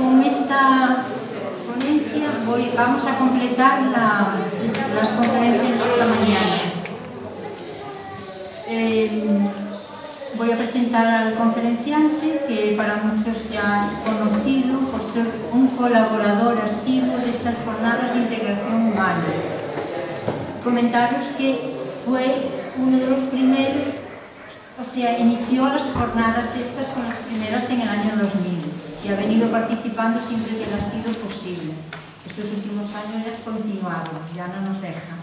con esta ponencia vamos a completar las conferencias de esta mañana. Voy a presentar al conferenciante, que para muchos ya es conocido por ser un colaborador asiduo de estas jornadas de integración humana. Comentaros que fue uno de los primeros, o sea, inició las jornadas estas con las primeras en el año 2000 y ha venido participando siempre que le ha sido posible. Estos últimos años ya ha continuado, ya no nos deja.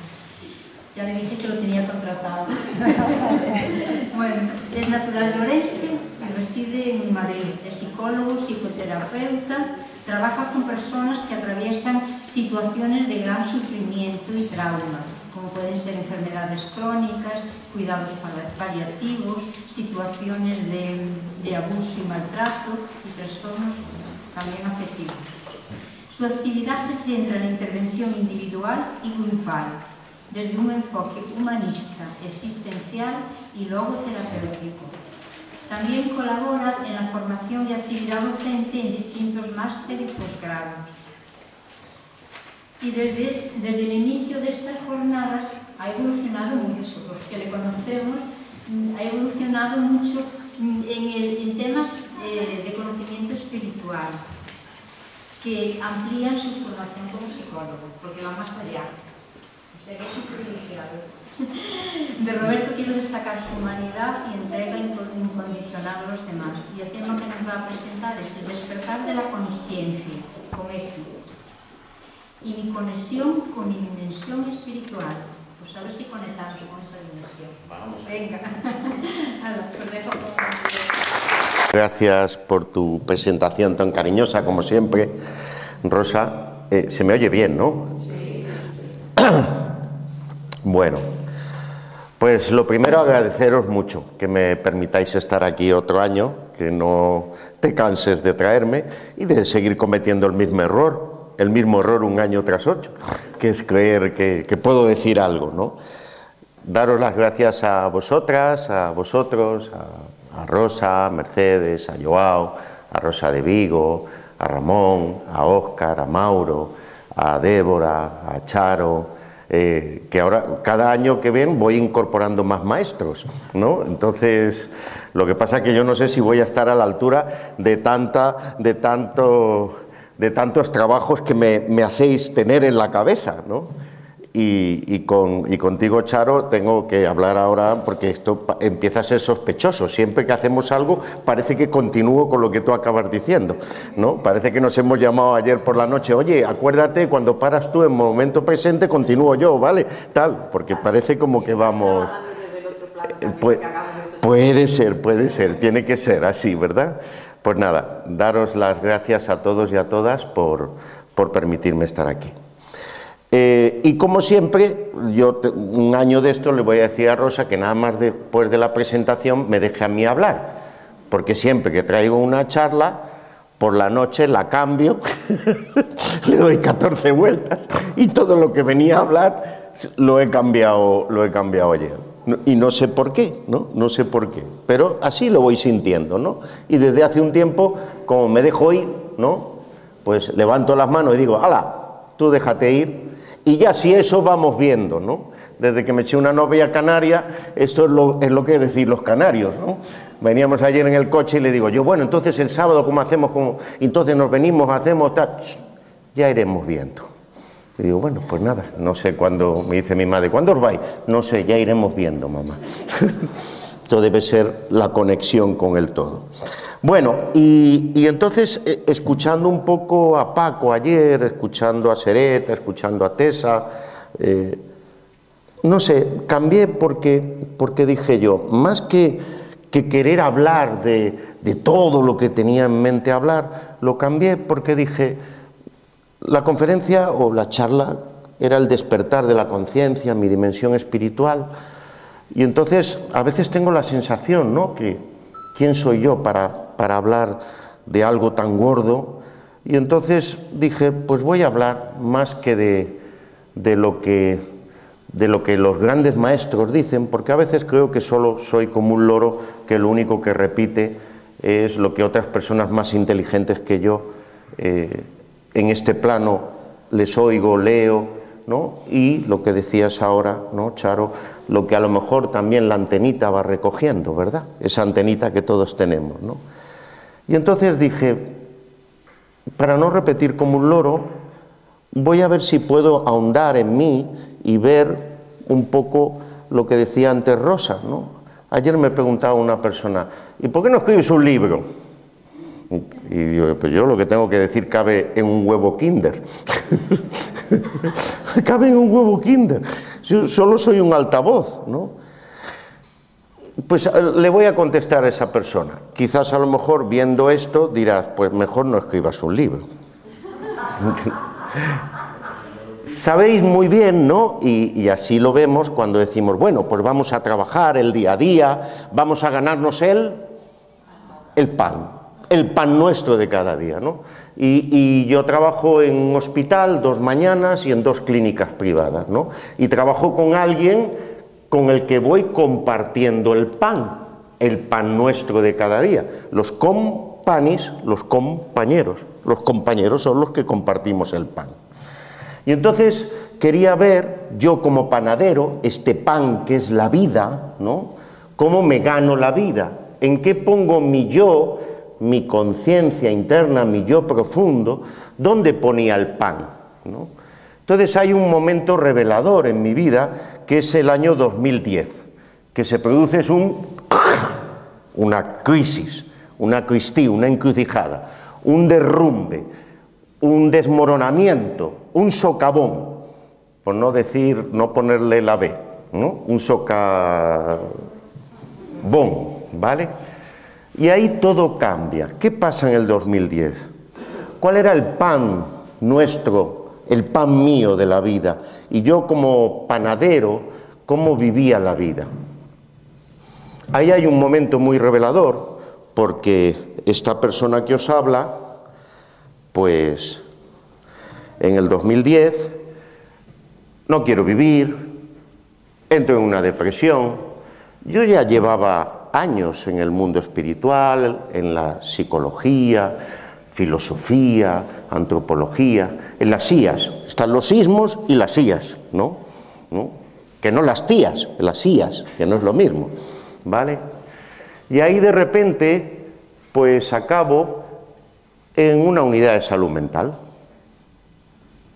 Ya le dije que lo tenía contratado. Bueno, es natural de Orense y reside en Madrid. Es psicólogo, psicoterapeuta, trabaja con personas que atraviesan situaciones de gran sufrimiento y trauma, como pueden ser enfermedades crónicas, cuidados paliativos, situaciones de abuso y maltrato y trastornos también afectivos. Su actividad se centra en la intervención individual y grupal, desde un enfoque humanista, existencial y logoterapéutico. También colabora en la formación y actividad docente en distintos másteres y posgrados. Y desde el inicio de estas jornadas ha evolucionado mucho, porque le conocemos, ha evolucionado mucho en temas de conocimiento espiritual, que amplían su formación como psicólogo, porque va más allá. O sea que es un privilegiado. De Roberto quiero destacar su humanidad y entrega incondicional a los demás. Y el tema que nos va a presentar es el despertar de la consciencia, con ese. Y mi conexión con mi dimensión espiritual. Pues a ver si conectamos con esa dimensión. Vamos. Venga. Pues dejo con... Gracias por tu presentación tan cariñosa, como siempre, Rosa. Se me oye bien, ¿no? Sí. Bueno, pues lo primero, agradeceros mucho que me permitáis estar aquí otro año, que no te canses de traerme y de seguir cometiendo el mismo error un año tras otro, que es creer que puedo decir algo, ¿no? Daros las gracias a vosotras, a vosotros, a Rosa, a Mercedes, a Joao, a Rosa de Vigo, a Ramón, a Óscar, a Mauro, a Débora, a Charo, que ahora cada año que ven voy incorporando más maestros, ¿no? Entonces, lo que pasa es que yo no sé si voy a estar a la altura de tantos trabajos que me hacéis tener en la cabeza, ¿no? Y contigo, Charo, tengo que hablar ahora porque esto empieza a ser sospechoso. Siempre que hacemos algo parece que continúo con lo que tú acabas diciendo, ¿no? Parece que nos hemos llamado ayer por la noche, oye, acuérdate, cuando paras tú en momento presente, continúo yo, ¿vale? Tal, porque parece como que vamos... Puede ser, tiene que ser así, ¿verdad? Pues nada, daros las gracias a todos y a todas por permitirme estar aquí. Y como siempre, yo un año de esto le voy a decir a Rosa que nada más después de la presentación me deje a mí hablar, porque siempre que traigo una charla, por la noche la cambio, le doy 14 vueltas y todo lo que venía a hablar lo he cambiado ayer. Y no sé por qué, ¿no? No sé por qué, pero así lo voy sintiendo, ¿no? Y desde hace un tiempo, como me dejo ir, ¿no? Pues levanto las manos y digo, ¡hala! Tú déjate ir. Y ya si eso vamos viendo, ¿no? Desde que me eché una novia canaria, esto es lo que decir los canarios, ¿no? Veníamos ayer en el coche y le digo yo, bueno, entonces el sábado, ¿cómo hacemos? Entonces nos venimos, hacemos tal... Ya iremos viendo. Y digo, bueno, pues nada, no sé cuándo, me dice mi madre, ¿cuándo os vais? No sé, ya iremos viendo, mamá. Esto debe ser la conexión con el todo. Bueno, y entonces, escuchando un poco a Paco ayer, escuchando a Sereta, escuchando a Tessa, no sé, cambié porque dije yo, más que querer hablar de todo lo que tenía en mente hablar, lo cambié porque dije, la conferencia o la charla era el despertar de la conciencia, mi dimensión espiritual, y entonces a veces tengo la sensación, ¿no?, que ¿quién soy yo para hablar de algo tan gordo? Y entonces dije, pues voy a hablar más que de lo que los grandes maestros dicen, porque a veces creo que solo soy como un loro que lo único que repite es lo que otras personas más inteligentes que yo en este plano les oigo, leo, ¿no? Y lo que decías ahora, ¿no, Charo? Lo que a lo mejor también la antenita va recogiendo, ¿verdad? Esa antenita que todos tenemos, ¿no? Y entonces dije, para no repetir como un loro, voy a ver si puedo ahondar en mí y ver un poco lo que decía antes Rosa, ¿no? Ayer me preguntaba una persona, ¿y por qué no escribes un libro? Y digo, pues yo lo que tengo que decir cabe en un huevo Kinder. Cabe en un huevo Kinder. Yo solo soy un altavoz, ¿no? Pues le voy a contestar a esa persona. Quizás a lo mejor viendo esto dirás, pues mejor no escribas un libro. Sabéis muy bien, ¿no? Y así lo vemos cuando decimos, bueno, pues vamos a trabajar el día a día, vamos a ganarnos el pan nuestro de cada día, ¿no? Y yo trabajo en un hospital 2 mañanas y en 2 clínicas privadas, ¿no? Y trabajo con alguien con el que voy compartiendo el pan nuestro de cada día. Los companis, los compañeros son los que compartimos el pan. Y entonces quería ver, yo como panadero, este pan que es la vida, ¿no? ¿Cómo me gano la vida? ¿En qué pongo mi yo, mi conciencia interna, mi yo profundo? ¿Dónde ponía el pan, ¿no? Entonces hay un momento revelador en mi vida, que es el año 2010, que se produce una crisis, una encrucijada, un derrumbe, un desmoronamiento, un socavón, por no decir, no ponerle la B, ¿no? Un socavón, ¿vale? Y ahí todo cambia. ¿Qué pasa en el 2010? ¿Cuál era el pan nuestro, el pan mío de la vida? Y yo como panadero, ¿cómo vivía la vida? Ahí hay un momento muy revelador, porque esta persona que os habla, pues en el 2010, no quiero vivir, entro en una depresión. Yo ya llevaba años en el mundo espiritual, en la psicología, filosofía, antropología, en las IAS. Están los sismos y las IAS, ¿no? Que no las tías, las IAS, que no es lo mismo, ¿vale? Y ahí de repente, pues acabo en una unidad de salud mental,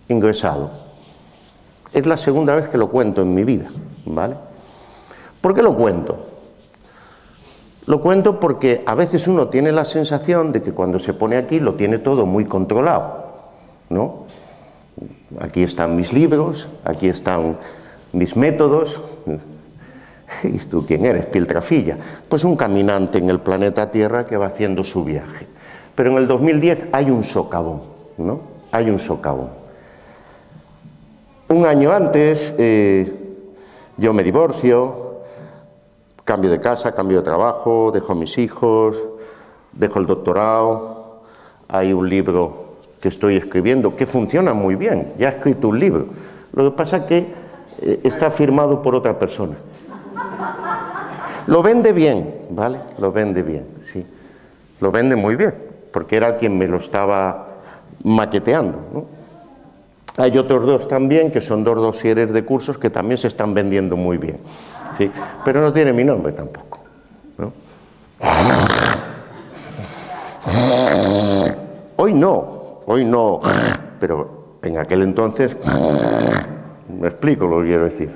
ingresado. Es la segunda vez que lo cuento en mi vida, ¿vale? ¿Por qué lo cuento? Lo cuento porque a veces uno tiene la sensación de que cuando se pone aquí lo tiene todo muy controlado, ¿no? Aquí están mis libros, aquí están mis métodos. ¿Y tú quién eres, Piltrafilla? Pues un caminante en el planeta Tierra que va haciendo su viaje. Pero en el 2010 hay un socavón, ¿no? Hay un socavón. Un año antes yo me divorcio, cambio de casa, cambio de trabajo, dejo a mis hijos, dejo el doctorado. Hay un libro que estoy escribiendo que funciona muy bien, ya he escrito un libro. Lo que pasa es que está firmado por otra persona. Lo vende bien, ¿vale? Lo vende bien, sí. Lo vende muy bien, porque era quien me lo estaba maqueteando, ¿no? Hay otros 2 también, que son 2 dosieres de cursos que también se están vendiendo muy bien, ¿sí? Pero no tiene mi nombre tampoco, ¿no? Hoy no, pero en aquel entonces, me explico lo que quiero decir.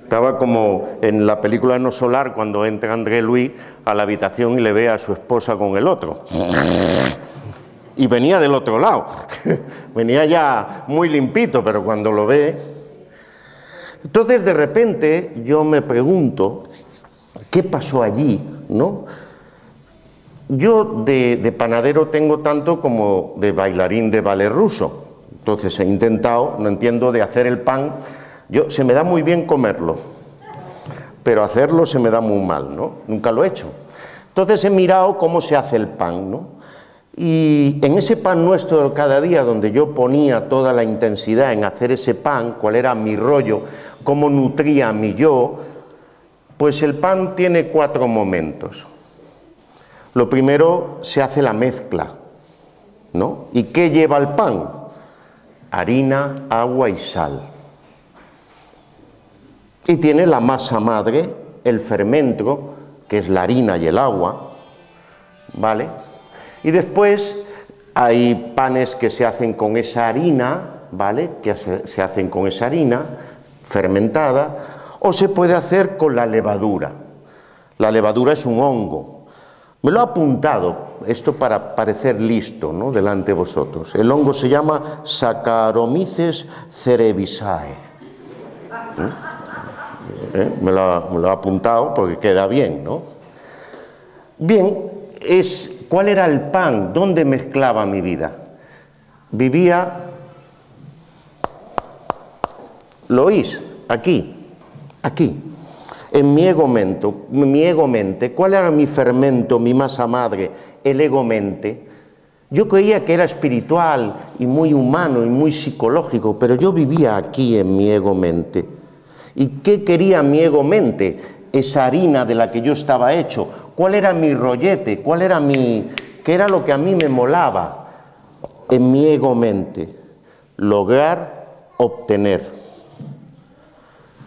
Estaba como en la película No Solar, cuando entra André Louis a la habitación y le ve a su esposa con el otro. Y venía del otro lado, venía ya muy limpito, pero cuando lo ve... Entonces, de repente, yo me pregunto, ¿qué pasó allí, no? Yo de panadero tengo tanto como de bailarín de ballet ruso. Entonces he intentado, no entiendo, de hacer el pan. Se me da muy bien comerlo, pero hacerlo se me da muy mal, ¿no? Nunca lo he hecho. Entonces he mirado cómo se hace el pan, ¿no? Y en ese pan nuestro de cada día, donde yo ponía toda la intensidad en hacer ese pan, cuál era mi rollo, cómo nutría a mi yo, pues el pan tiene 4 momentos. Lo primero, se hace la mezcla. ¿no? ¿Y qué lleva el pan? Harina, agua y sal. Y tiene la masa madre, el fermento, que es la harina y el agua, ¿vale? Y después hay panes que se hacen con esa harina, ¿vale? Que se hacen con esa harina fermentada, o se puede hacer con la levadura. La levadura es un hongo. Me lo he apuntado, esto para parecer listo, ¿no?, delante de vosotros. El hongo se llama Saccharomyces cerevisiae. Me lo he apuntado porque queda bien, ¿no? Bien, ¿cuál era el pan? ¿Dónde mezclaba mi vida? Vivía, ¿lo oís? Aquí, en mi ego-mente. ¿Cuál era mi fermento, mi masa madre? El ego-mente. Yo creía que era espiritual y muy humano y muy psicológico, pero yo vivía aquí en mi ego-mente. ¿Y qué quería mi ego-mente? Esa harina de la que yo estaba hecho. ¿Cuál era mi rollete? ¿Qué era lo que a mí me molaba en mi ego-mente? Lograr, obtener,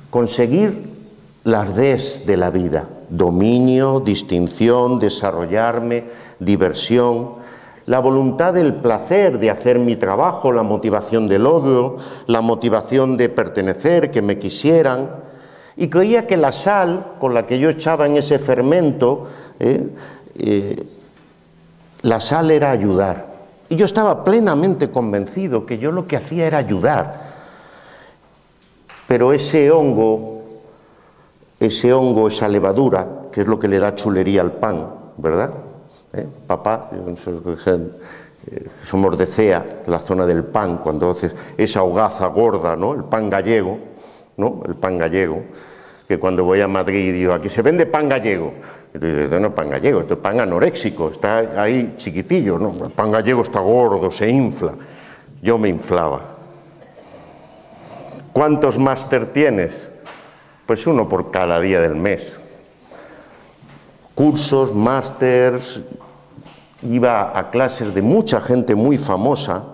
conseguir las Ds de la vida: dominio, distinción, desarrollarme, diversión, la voluntad del placer de hacer mi trabajo, la motivación del logro, la motivación de pertenecer, que me quisieran. Y creía que la sal con la que yo echaba en ese fermento, la sal era ayudar. Y yo estaba plenamente convencido que yo lo que hacía era ayudar. Pero ese hongo, esa levadura, que es lo que le da chulería al pan, ¿verdad? Papá, somos de Cea, la zona del pan, cuando haces esa hogaza gorda, ¿no? El pan gallego, ¿no? El pan gallego, que cuando voy a Madrid digo, aquí se vende pan gallego. Y tú dices, no, pan gallego, esto es pan anoréxico, está ahí chiquitillo, ¿no? El pan gallego está gordo, se infla. Yo me inflaba. ¿Cuántos máster tienes? Pues uno por cada día del mes. Cursos, másters, iba a clases de mucha gente muy famosa,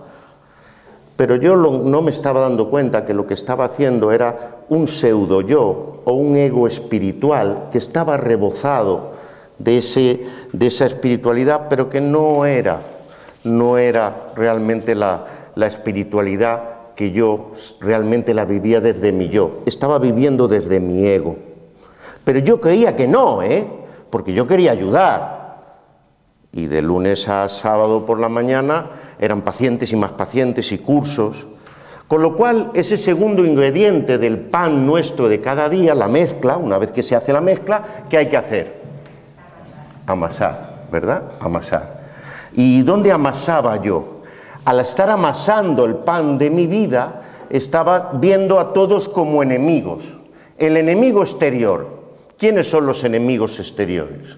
pero yo no me estaba dando cuenta que lo que estaba haciendo era un pseudo yo o un ego espiritual que estaba rebozado de esa espiritualidad, pero que no era realmente la espiritualidad que yo realmente la vivía desde mi yo. Estaba viviendo desde mi ego. Pero yo creía que no, porque yo quería ayudar. Y de lunes a sábado por la mañana eran pacientes y más pacientes y cursos. Con lo cual, ese segundo ingrediente del pan nuestro de cada día, la mezcla, una vez que se hace la mezcla, ¿qué hay que hacer? Amasar, ¿verdad? Amasar. ¿Y dónde amasaba yo? Al estar amasando el pan de mi vida, estaba viendo a todos como enemigos. El enemigo exterior. ¿Quiénes son los enemigos exteriores?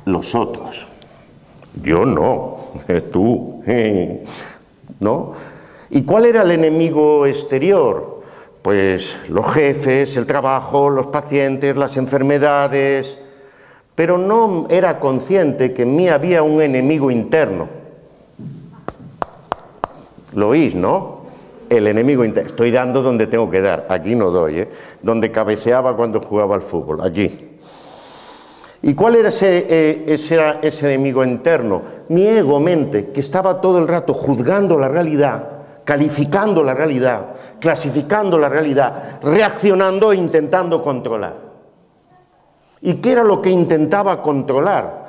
Los otros. Yo no, tú, ¿no? ¿Y cuál era el enemigo exterior? Pues los jefes, el trabajo, los pacientes, las enfermedades. Pero no era consciente que en mí había un enemigo interno. ¿Lo oís, no? El enemigo interno. Estoy dando donde tengo que dar. Aquí no doy, donde cabeceaba cuando jugaba al fútbol. Allí. ¿Y cuál era ese enemigo interno? Mi ego-mente, que estaba todo el rato juzgando la realidad, calificando la realidad, clasificando la realidad, reaccionando e intentando controlar. ¿Y qué era lo que intentaba controlar?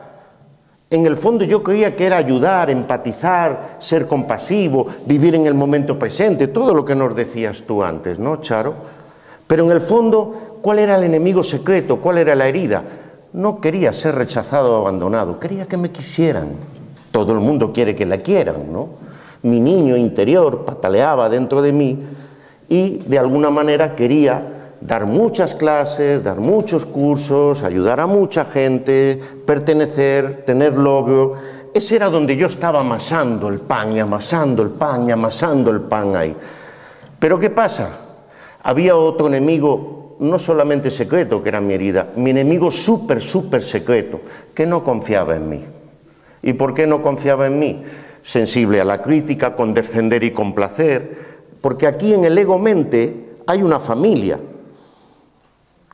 En el fondo yo creía que era ayudar, empatizar, ser compasivo, vivir en el momento presente, todo lo que nos decías tú antes, ¿no, Charo? Pero en el fondo, ¿cuál era el enemigo secreto? ¿Cuál era la herida? No quería ser rechazado o abandonado, quería que me quisieran. Todo el mundo quiere que la quieran, ¿no? Mi niño interior pataleaba dentro de mí y de alguna manera quería dar muchas clases, dar muchos cursos, ayudar a mucha gente, pertenecer, tener logro. Ese era donde yo estaba amasando el pan y amasando el pan y amasando el pan ahí. Pero ¿qué pasa? Había otro enemigo, no solamente secreto, que era mi herida, mi enemigo súper secreto, que no confiaba en mí. ¿Y por qué no confiaba en mí? Sensible a la crítica, condescender y complacer, porque aquí en el ego-mente hay una familia.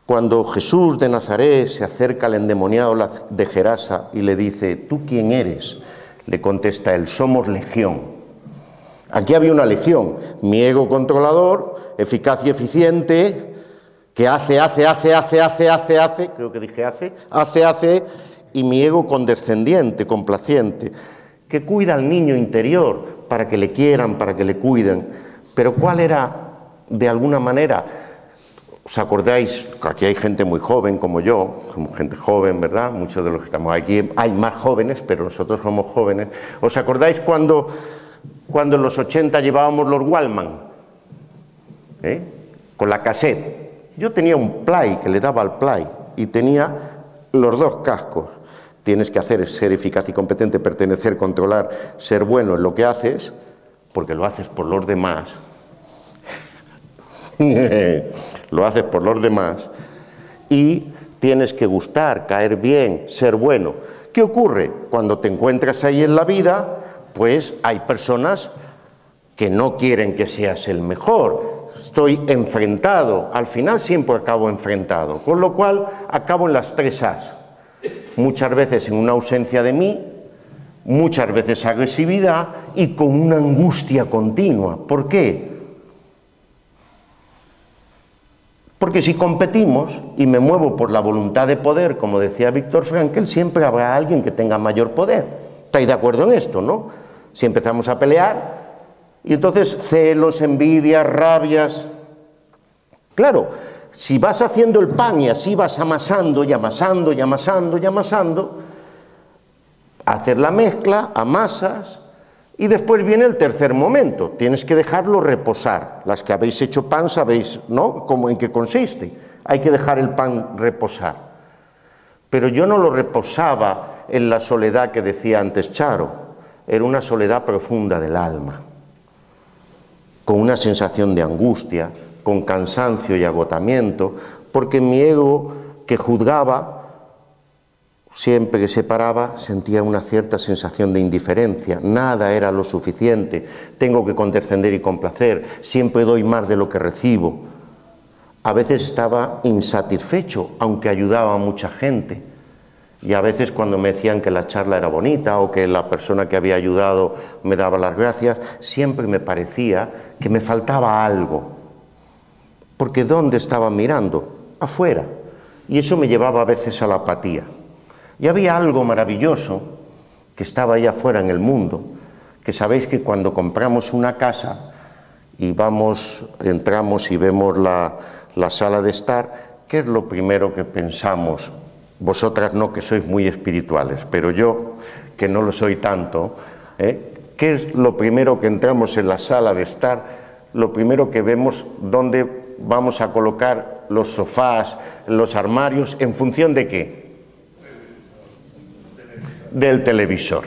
Cuando Jesús de Nazaret se acerca al endemoniado de Gerasa y le dice, ¿tú quién eres? Le contesta él, somos legión. Aquí había una legión, mi ego controlador, eficaz y eficiente, que hace, creo que dije hace, y mi ego condescendiente, complaciente, que cuida al niño interior para que le quieran, para que le cuiden. Pero ¿cuál era, de alguna manera? ¿Os acordáis? Aquí hay gente muy joven como yo, somos gente joven, ¿verdad? Muchos de los que estamos aquí, hay más jóvenes, pero nosotros somos jóvenes. ¿Os acordáis cuando en los 80 llevábamos los Walkman? Con la cassette. Yo tenía un play que le daba al play y tenía los dos cascos. Tienes que hacer es ser eficaz y competente, pertenecer, controlar, ser bueno en lo que haces, porque lo haces por los demás. Lo haces por los demás y tienes que gustar, caer bien, ser bueno. ¿Qué ocurre? Cuando te encuentras ahí en la vida, pues hay personas que no quieren que seas el mejor. Estoy enfrentado, al final siempre acabo enfrentado, con lo cual acabo en las 3 A's. Muchas veces en una ausencia de mí, muchas veces agresividad y con una angustia continua. ¿Por qué? Porque si competimos y me muevo por la voluntad de poder, como decía Víctor Frankl, siempre habrá alguien que tenga mayor poder. ¿Estáis de acuerdo en esto, no? Si empezamos a pelear, y entonces celos, envidias, rabias. Claro, si vas haciendo el pan y así vas amasando y amasando y amasando y amasando, hacer la mezcla, amasas, y después viene el tercer momento, tienes que dejarlo reposar. Las que habéis hecho pan sabéis, ¿no?, cómo, en qué consiste. Hay que dejar el pan reposar. Pero yo no lo reposaba en la soledad que decía antes Charo, era una soledad profunda del alma, con una sensación de angustia, con cansancio y agotamiento, porque mi ego, que juzgaba, siempre que se paraba sentía una cierta sensación de indiferencia, nada era lo suficiente, tengo que condescender y complacer, siempre doy más de lo que recibo. A veces estaba insatisfecho, aunque ayudaba a mucha gente, y a veces cuando me decían que la charla era bonita o que la persona que había ayudado me daba las gracias, siempre me parecía que me faltaba algo, porque ¿dónde estaba mirando? Afuera, y eso me llevaba a veces a la apatía. Y había algo maravilloso que estaba allá afuera en el mundo, que sabéis que cuando compramos una casa y entramos y vemos la sala de estar, ¿qué es lo primero que pensamos? Vosotras no, que sois muy espirituales, pero yo, que no lo soy tanto, ¿qué es lo primero que entramos en la sala de estar? Lo primero que vemos, dónde vamos a colocar los sofás, los armarios, ¿en función de qué? Del televisor.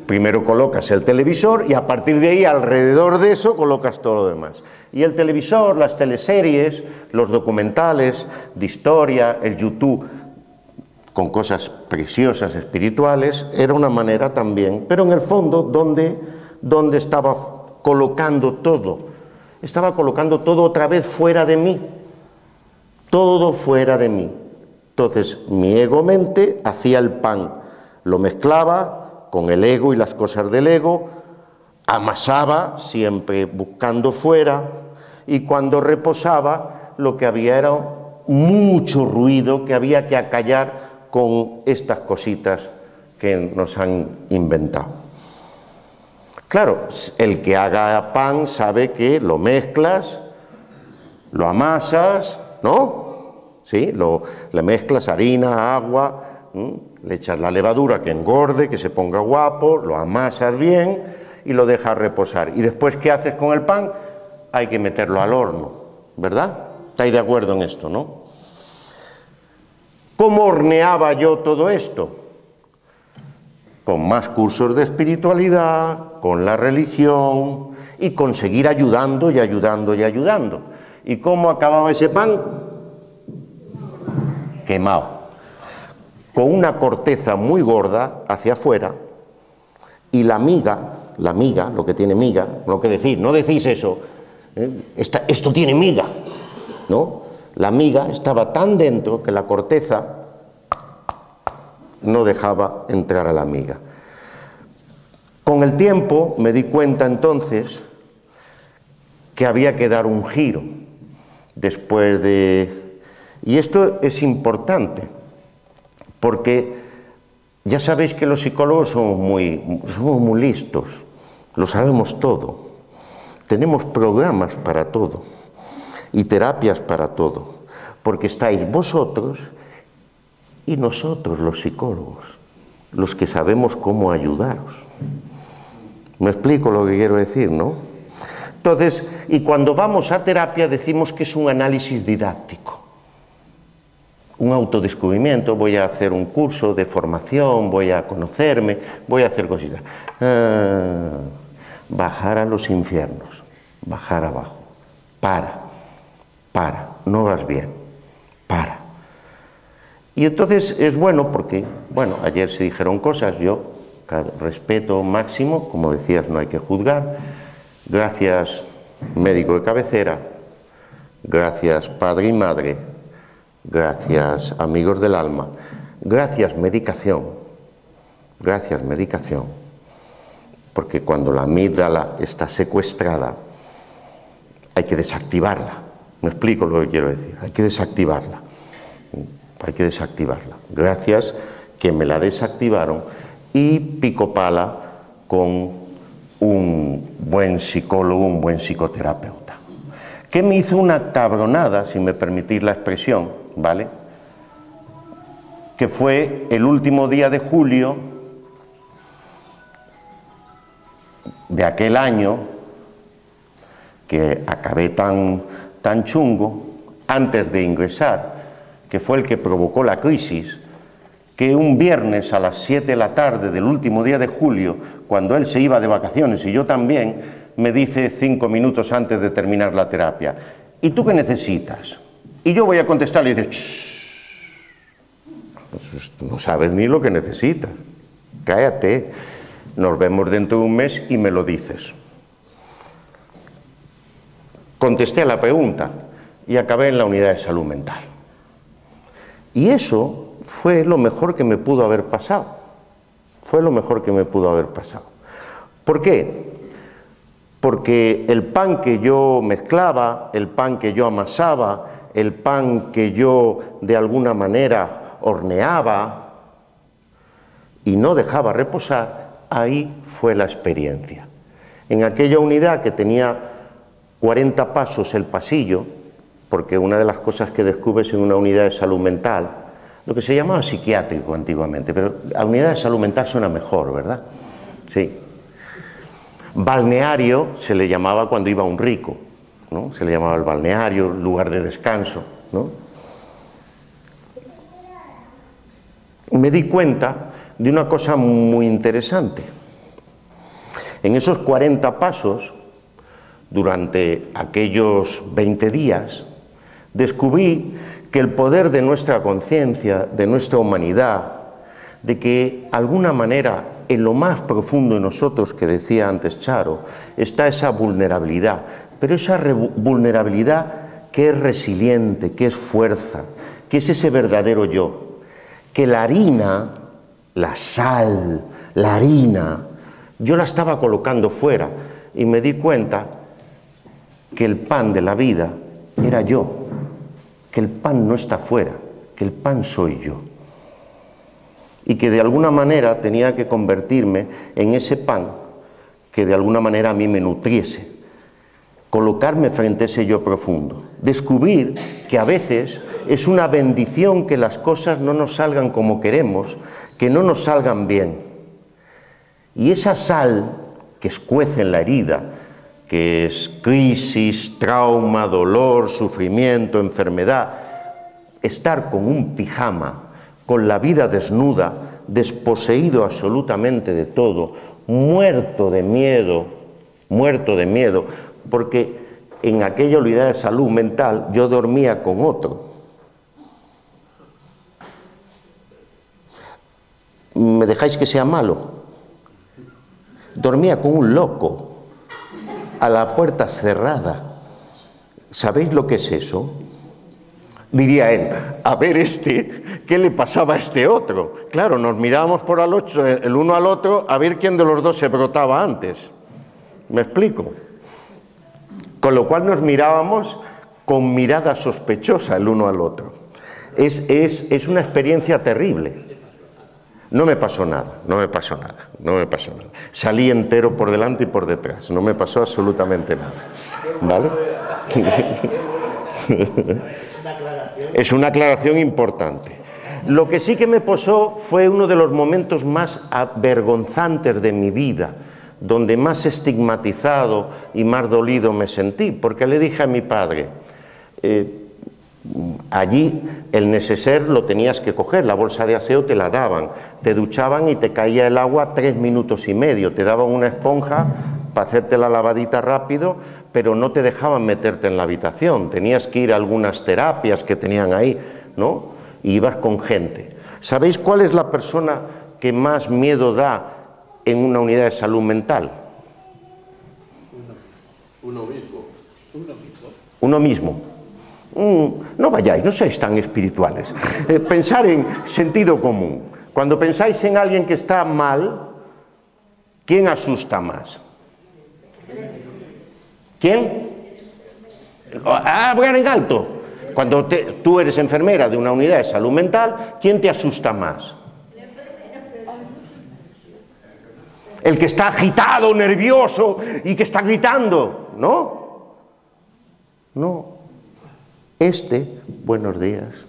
Primero colocas el televisor y a partir de ahí, alrededor de eso, colocas todo lo demás. Y el televisor, las teleseries, los documentales de historia, el YouTube, con cosas preciosas, espirituales, era una manera también, pero en el fondo, ¿dónde estaba colocando todo? Estaba colocando todo otra vez fuera de mí, todo fuera de mí. Entonces, mi ego-mente hacía el pan, lo mezclaba con el ego y las cosas del ego, amasaba, siempre buscando fuera, y cuando reposaba, lo que había era mucho ruido que había que acallar con estas cositas que nos han inventado. Claro, el que haga pan sabe que lo mezclas, lo amasas, ¿no? ¿Sí? Le mezclas harina, agua, le echas la levadura que engorde, que se ponga guapo, lo amasas bien y lo dejas reposar. Y después, ¿qué haces con el pan? Hay que meterlo al horno, ¿verdad? ¿Estáis de acuerdo en esto, no? ¿Cómo horneaba yo todo esto? Con más cursos de espiritualidad, con la religión y con seguir ayudando y ayudando y ayudando. ¿Y cómo acababa ese pan? Quemado. con una corteza muy gorda hacia afuera, y la miga, lo que tiene miga, lo que decís, no decís eso, esto tiene miga, ¿no? La miga estaba tan dentro que la corteza no dejaba entrar a la miga. Con el tiempo me di cuenta entonces que había que dar un giro después de... Y esto es importante, porque ya sabéis que los psicólogos somos muy listos, lo sabemos todo, tenemos programas para todo y terapias para todo, porque estáis vosotros y nosotros los psicólogos, los que sabemos cómo ayudaros. ¿Me explico lo que quiero decir, no? Entonces, y cuando vamos a terapia decimos que es un análisis didáctico, un autodescubrimiento. Voy a hacer un curso de formación, voy a conocerme, voy a hacer cositas. Bajar a los infiernos, bajar abajo, para, no vas bien, para. Y entonces es bueno porque, bueno, ayer se dijeron cosas, yo respeto máximo, como decías, no hay que juzgar. Gracias, médico de cabecera, gracias, padre y madre, gracias, amigos del alma, gracias, medicación, porque cuando la amígdala está secuestrada, hay que desactivarla. Me explico lo que quiero decir, hay que desactivarla. Gracias que me la desactivaron, y pico pala con un buen psicólogo, un buen psicoterapeuta, que me hizo una cabronada, si me permitís la expresión, ¿vale? Que fue el último día de julio de aquel año, que acabé tan chungo, antes de ingresar, que fue el que provocó la crisis, que un viernes a las 7 de la tarde del último día de julio, cuando él se iba de vacaciones y yo también, me dice 5 minutos antes de terminar la terapia: ¿y tú qué necesitas? Y yo voy a contestarle y dice: shh, no sabes ni lo que necesitas, cállate, nos vemos dentro de un mes y me lo dices. Contesté a la pregunta y acabé en la unidad de salud mental. Y eso fue lo mejor que me pudo haber pasado. ¿Por qué? Porque el pan que yo mezclaba, el pan que yo amasaba, el pan que yo de alguna manera horneaba y no dejaba reposar, ahí fue la experiencia. En aquella unidad que tenía 40 pasos el pasillo, porque una de las cosas que descubres en una unidad de salud mental, lo que se llamaba psiquiátrico antiguamente, pero la unidad de salud mental suena mejor, ¿verdad? Sí. Balneario se le llamaba cuando iba un rico, ¿no? Se le llamaba el balneario, lugar de descanso, ¿no? Me di cuenta de una cosa muy interesante. En esos 40 pasos, durante aquellos 20 días, descubrí que el poder de nuestra conciencia, de nuestra humanidad, de que, de alguna manera, en lo más profundo de nosotros, que decía antes Charo, está esa vulnerabilidad, pero esa vulnerabilidad que es resiliente, que es fuerza, que es ese verdadero yo, que la harina, la sal, la harina, yo la estaba colocando fuera y me di cuenta que el pan de la vida era yo, que el pan no está fuera, que el pan soy yo. Y que de alguna manera tenía que convertirme en ese pan que de alguna manera a mí me nutriese, colocarme frente a ese yo profundo, descubrir que a veces es una bendición que las cosas no nos salgan como queremos, que no nos salgan bien. Y esa sal que escuece en la herida, que es crisis, trauma, dolor, sufrimiento, enfermedad, estar con un pijama, con la vida desnuda, desposeído absolutamente de todo, muerto de miedo, porque en aquella unidad de salud mental yo dormía con otro. ¿Me dejáis que sea malo? Dormía con un loco, a la puerta cerrada. ¿Sabéis lo que es eso? Diría él, a ver ¿qué le pasaba a este otro? Claro, nos mirábamos por el uno al otro a ver quién de los dos se brotaba antes. ¿Me explico? Con lo cual nos mirábamos con mirada sospechosa el uno al otro. Es una experiencia terrible. No me pasó nada, no me pasó nada, no me pasó nada. Salí entero por delante y por detrás, no me pasó absolutamente nada. ¿Vale? Es una aclaración importante. Lo que sí que me pasó fue uno de los momentos más avergonzantes de mi vida, donde más estigmatizado y más dolido me sentí, porque le dije a mi padre, allí el neceser lo tenías que coger, la bolsa de aseo te la daban, te duchaban y te caía el agua 3 minutos y medio, te daban una esponja para hacerte la lavadita rápido, pero no te dejaban meterte en la habitación, tenías que ir a algunas terapias que tenían ahí, ¿no? Y ibas con gente. ¿Sabéis cuál es la persona que más miedo da en una unidad de salud mental? Uno mismo. No vayáis, no seáis tan espirituales. Pensar en sentido común. Cuando pensáis en alguien que está mal, ¿quién asusta más? ¿Quién? Bueno, en alto. Cuando tú eres enfermera de una unidad de salud mental, ¿quién te asusta más? El que está agitado, nervioso y que está gritando, ¿no? No. Buenos días,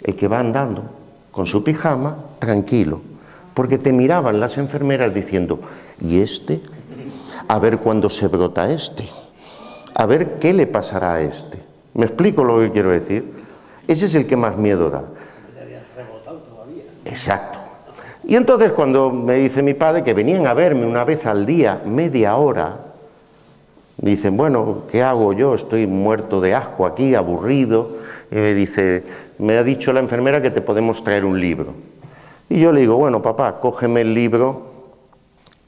el que va andando con su pijama, tranquilo, porque te miraban las enfermeras diciendo, ¿y este? A ver cuándo se brota este, a ver qué le pasará a este. ¿Me explico lo que quiero decir? Ese es el que más miedo da. Exacto. Y entonces cuando me dice mi padre que venían a verme una vez al día, media hora, dicen, bueno, ¿qué hago yo? Estoy muerto de asco aquí, aburrido. Y me dice, me ha dicho la enfermera que te podemos traer un libro. Y yo le digo, bueno, papá, cógeme el libro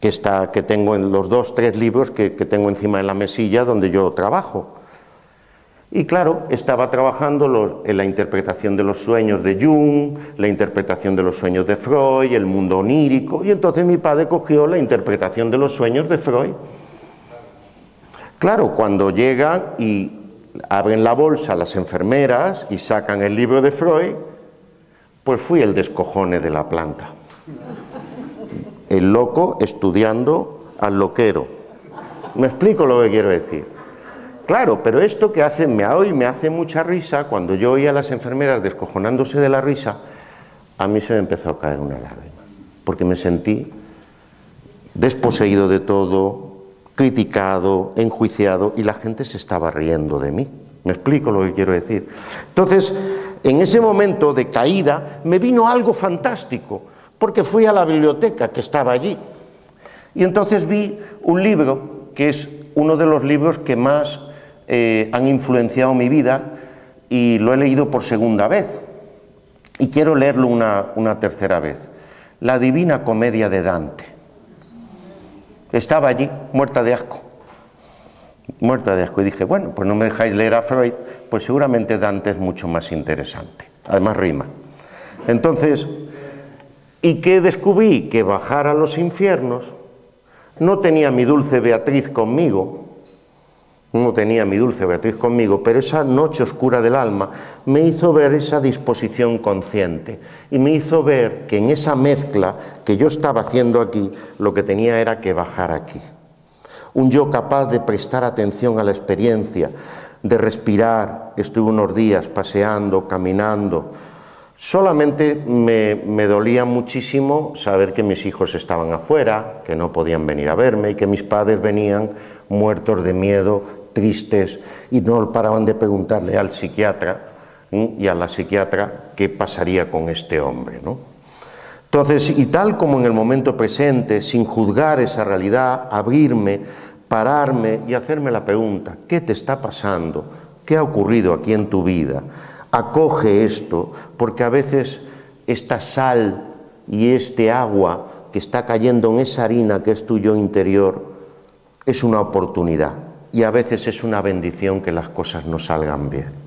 que tengo en los 2, 3 libros que tengo encima de la mesilla donde yo trabajo. Y claro, estaba trabajando en la interpretación de los sueños de Jung, la interpretación de los sueños de Freud, el mundo onírico, y entonces mi padre cogió la interpretación de los sueños de Freud. Claro, cuando llegan y abren la bolsa las enfermeras y sacan el libro de Freud, pues fui el descojone de la planta. El loco estudiando al loquero. ¿Me explico lo que quiero decir? Claro, pero esto que hoy me hace mucha risa, cuando yo oía a las enfermeras descojonándose de la risa, a mí se me empezó a caer una lágrima, porque me sentí desposeído de todo, criticado, enjuiciado, y la gente se estaba riendo de mí. ¿Me explico lo que quiero decir? Entonces, en ese momento de caída, me vino algo fantástico, porque fui a la biblioteca que estaba allí, y entonces vi un libro, que es uno de los libros que más han influenciado mi vida, y lo he leído por segunda vez, y quiero leerlo una tercera vez. La Divina Comedia de Dante. Estaba allí, muerta de asco, y dije, bueno, pues no me dejáis leer a Freud, pues seguramente Dante es mucho más interesante, además rima. Entonces, ¿y qué descubrí? Que bajar a los infiernos no tenía mi dulce Beatriz conmigo, pero esa noche oscura del alma me hizo ver esa disposición consciente y me hizo ver que en esa mezcla que yo estaba haciendo aquí, lo que tenía era que bajar aquí. Un yo capaz de prestar atención a la experiencia, de respirar. Estuve unos días paseando, caminando. Solamente me dolía muchísimo saber que mis hijos estaban afuera, que no podían venir a verme y que mis padres venían muertos de miedo, tristes, y no paraban de preguntarle al psiquiatra y a la psiquiatra qué pasaría con este hombre, ¿no? Entonces, y tal como en el momento presente, sin juzgar esa realidad, abrirme, pararme y hacerme la pregunta, ¿qué te está pasando? ¿Qué ha ocurrido aquí en tu vida? Acoge esto, porque a veces esta sal y este agua que está cayendo en esa harina que es tu yo interior es una oportunidad y a veces es una bendición que las cosas no salgan bien.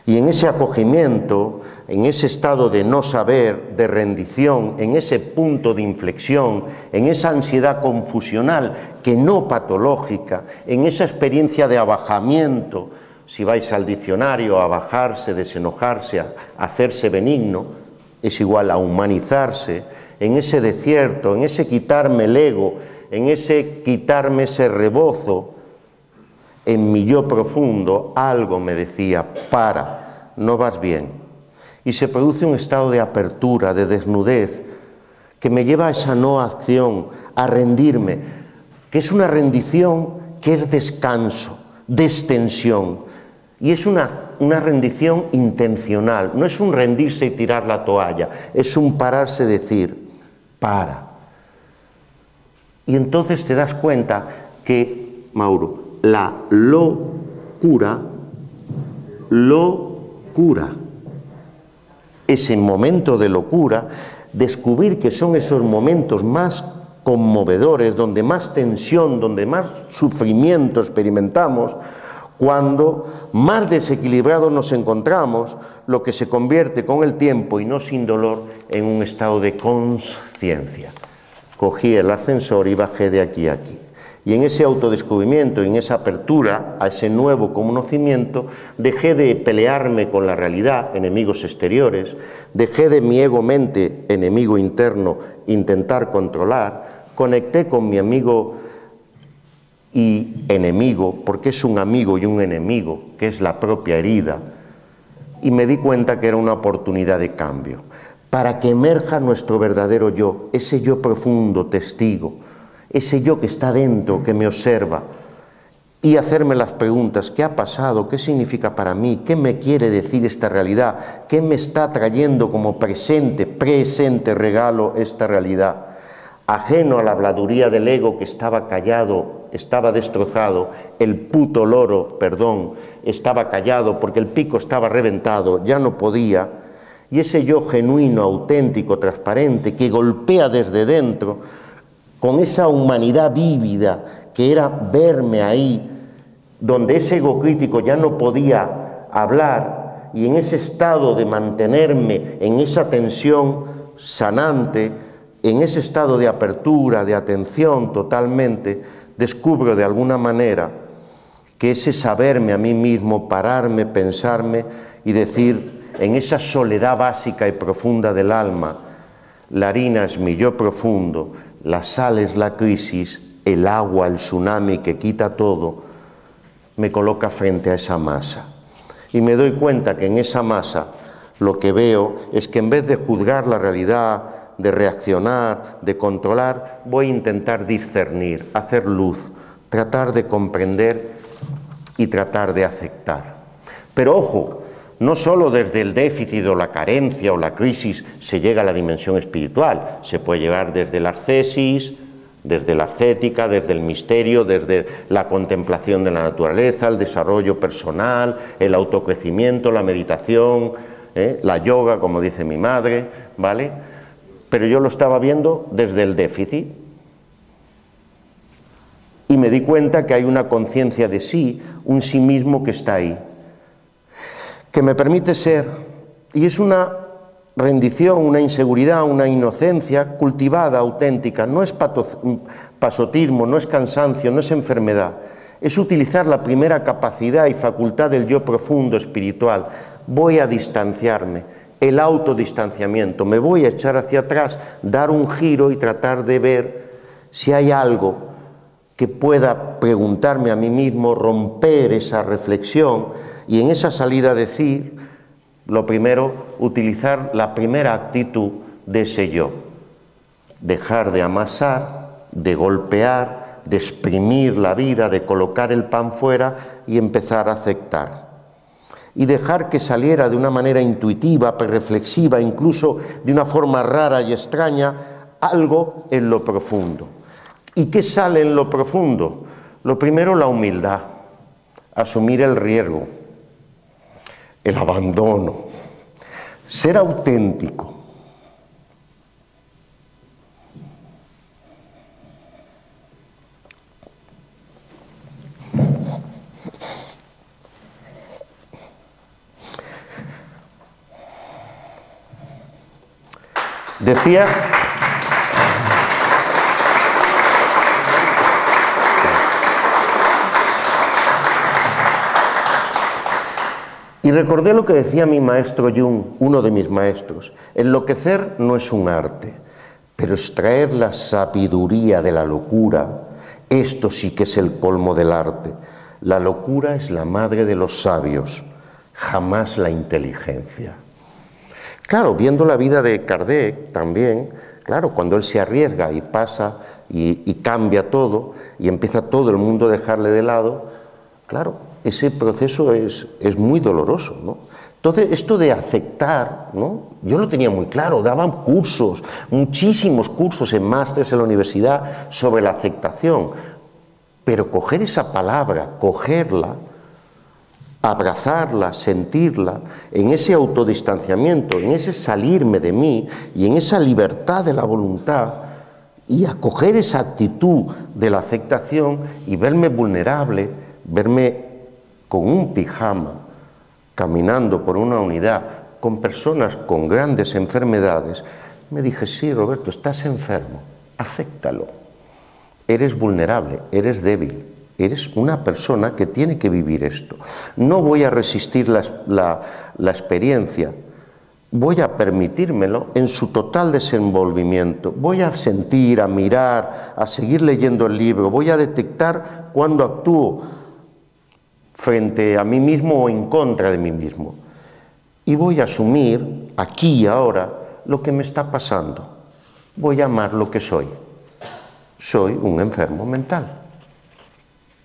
Y en ese acogimiento, en ese estado de no saber, de rendición, en ese punto de inflexión, en esa ansiedad confusional que no patológica, en esa experiencia de abajamiento, si vais al diccionario, abajarse, desenojarse, a hacerse benigno, es igual a humanizarse, en ese desierto, en ese quitarme el ego, en ese quitarme ese rebozo, en mi yo profundo algo me decía, para, no vas bien. Y se produce un estado de apertura, de desnudez, que me lleva a esa no acción, a rendirme, que es una rendición que es descanso, destensión. Y es una rendición intencional, no es un rendirse y tirar la toalla, es un pararse y decir, para. Y entonces te das cuenta que, Mauro, la locura ese momento de locura, descubrir que son esos momentos más conmovedores, donde más tensión, donde más sufrimiento experimentamos, cuando más desequilibrados nos encontramos, lo que se convierte con el tiempo y no sin dolor en un estado de consciencia. Cogí el ascensor y bajé de aquí a aquí. Y en ese autodescubrimiento, en esa apertura a ese nuevo conocimiento, dejé de pelearme con la realidad, enemigos exteriores, dejé de mi ego-mente, enemigo interno, intentar controlar, conecté con mi amigo y enemigo, porque es un amigo y un enemigo, que es la propia herida, y me di cuenta que era una oportunidad de cambio, para que emerja nuestro verdadero yo, ese yo profundo, testigo, ese yo que está dentro, que me observa, y hacerme las preguntas, ¿qué ha pasado? ¿Qué significa para mí? ¿Qué me quiere decir esta realidad? ¿Qué me está trayendo como presente regalo esta realidad? Ajeno a la habladuría del ego que estaba callado, estaba destrozado, el puto loro, perdón, estaba callado porque el pico estaba reventado, ya no podía, y ese yo genuino, auténtico, transparente, que golpea desde dentro, con esa humanidad vívida que era verme ahí, donde ese ego crítico ya no podía hablar, y en ese estado de mantenerme en esa tensión sanante, en ese estado de apertura, de atención totalmente, descubro de alguna manera que ese saberme a mí mismo, pararme, pensarme y decir, en esa soledad básica y profunda del alma, la harina es mi yo profundo, la sal es la crisis, el agua, el tsunami que quita todo, me coloca frente a esa masa. Y me doy cuenta que en esa masa lo que veo es que en vez de juzgar la realidad, de reaccionar, de controlar, voy a intentar discernir, hacer luz, tratar de comprender y tratar de aceptar. Pero ojo, no solo desde el déficit o la carencia o la crisis se llega a la dimensión espiritual, se puede llegar desde la ascesis, desde la ascética, desde el misterio, desde la contemplación de la naturaleza, el desarrollo personal, el autocrecimiento, la meditación, la yoga, como dice mi madre, ¿vale? Pero yo lo estaba viendo desde el déficit y me di cuenta que hay una conciencia de sí, un sí mismo que está ahí, que me permite ser, y es una rendición, una inseguridad, una inocencia cultivada, auténtica, no es pasotismo, no es cansancio, no es enfermedad, es utilizar la primera capacidad y facultad del yo profundo espiritual. Voy a distanciarme, el autodistanciamiento, me voy a echar hacia atrás, dar un giro y tratar de ver si hay algo que pueda preguntarme a mí mismo, romper esa reflexión y en esa salida decir, lo primero, utilizar la primera actitud de ese yo, dejar de amasar, de golpear, de exprimir la vida, de colocar el pan fuera y empezar a aceptar. Y dejar que saliera de una manera intuitiva, reflexiva, incluso de una forma rara y extraña, algo en lo profundo. ¿Y qué sale en lo profundo? Lo primero, la humildad, asumir el riesgo, el abandono, ser auténtico. Decía... Y recordé lo que decía mi maestro Jung, uno de mis maestros: enloquecer no es un arte, pero extraer la sabiduría de la locura, esto sí que es el colmo del arte. La locura es la madre de los sabios, jamás la inteligencia. Claro, viendo la vida de Kardec también, claro, cuando él se arriesga y pasa y cambia todo y empieza todo el mundo a dejarle de lado, claro, ese proceso es muy doloroso, ¿no? Entonces, esto de aceptar, ¿no? Yo lo tenía muy claro, daban cursos, muchísimos cursos en másteres en la universidad sobre la aceptación, pero coger esa palabra, cogerla, abrazarla, sentirla, en ese autodistanciamiento, en ese salirme de mí y en esa libertad de la voluntad, y acoger esa actitud de la aceptación y verme vulnerable, verme con un pijama, caminando por una unidad con personas con grandes enfermedades, me dije: sí, Roberto, estás enfermo, acéptalo. Eres vulnerable, eres débil, eres una persona que tiene que vivir esto. No voy a resistir la experiencia, voy a permitírmelo en su total desenvolvimiento. Voy a sentir, a mirar, a seguir leyendo el libro, voy a detectar cuando actúo frente a mí mismo o en contra de mí mismo. Y voy a asumir aquí y ahora lo que me está pasando. Voy a amar lo que soy. Soy un enfermo mental,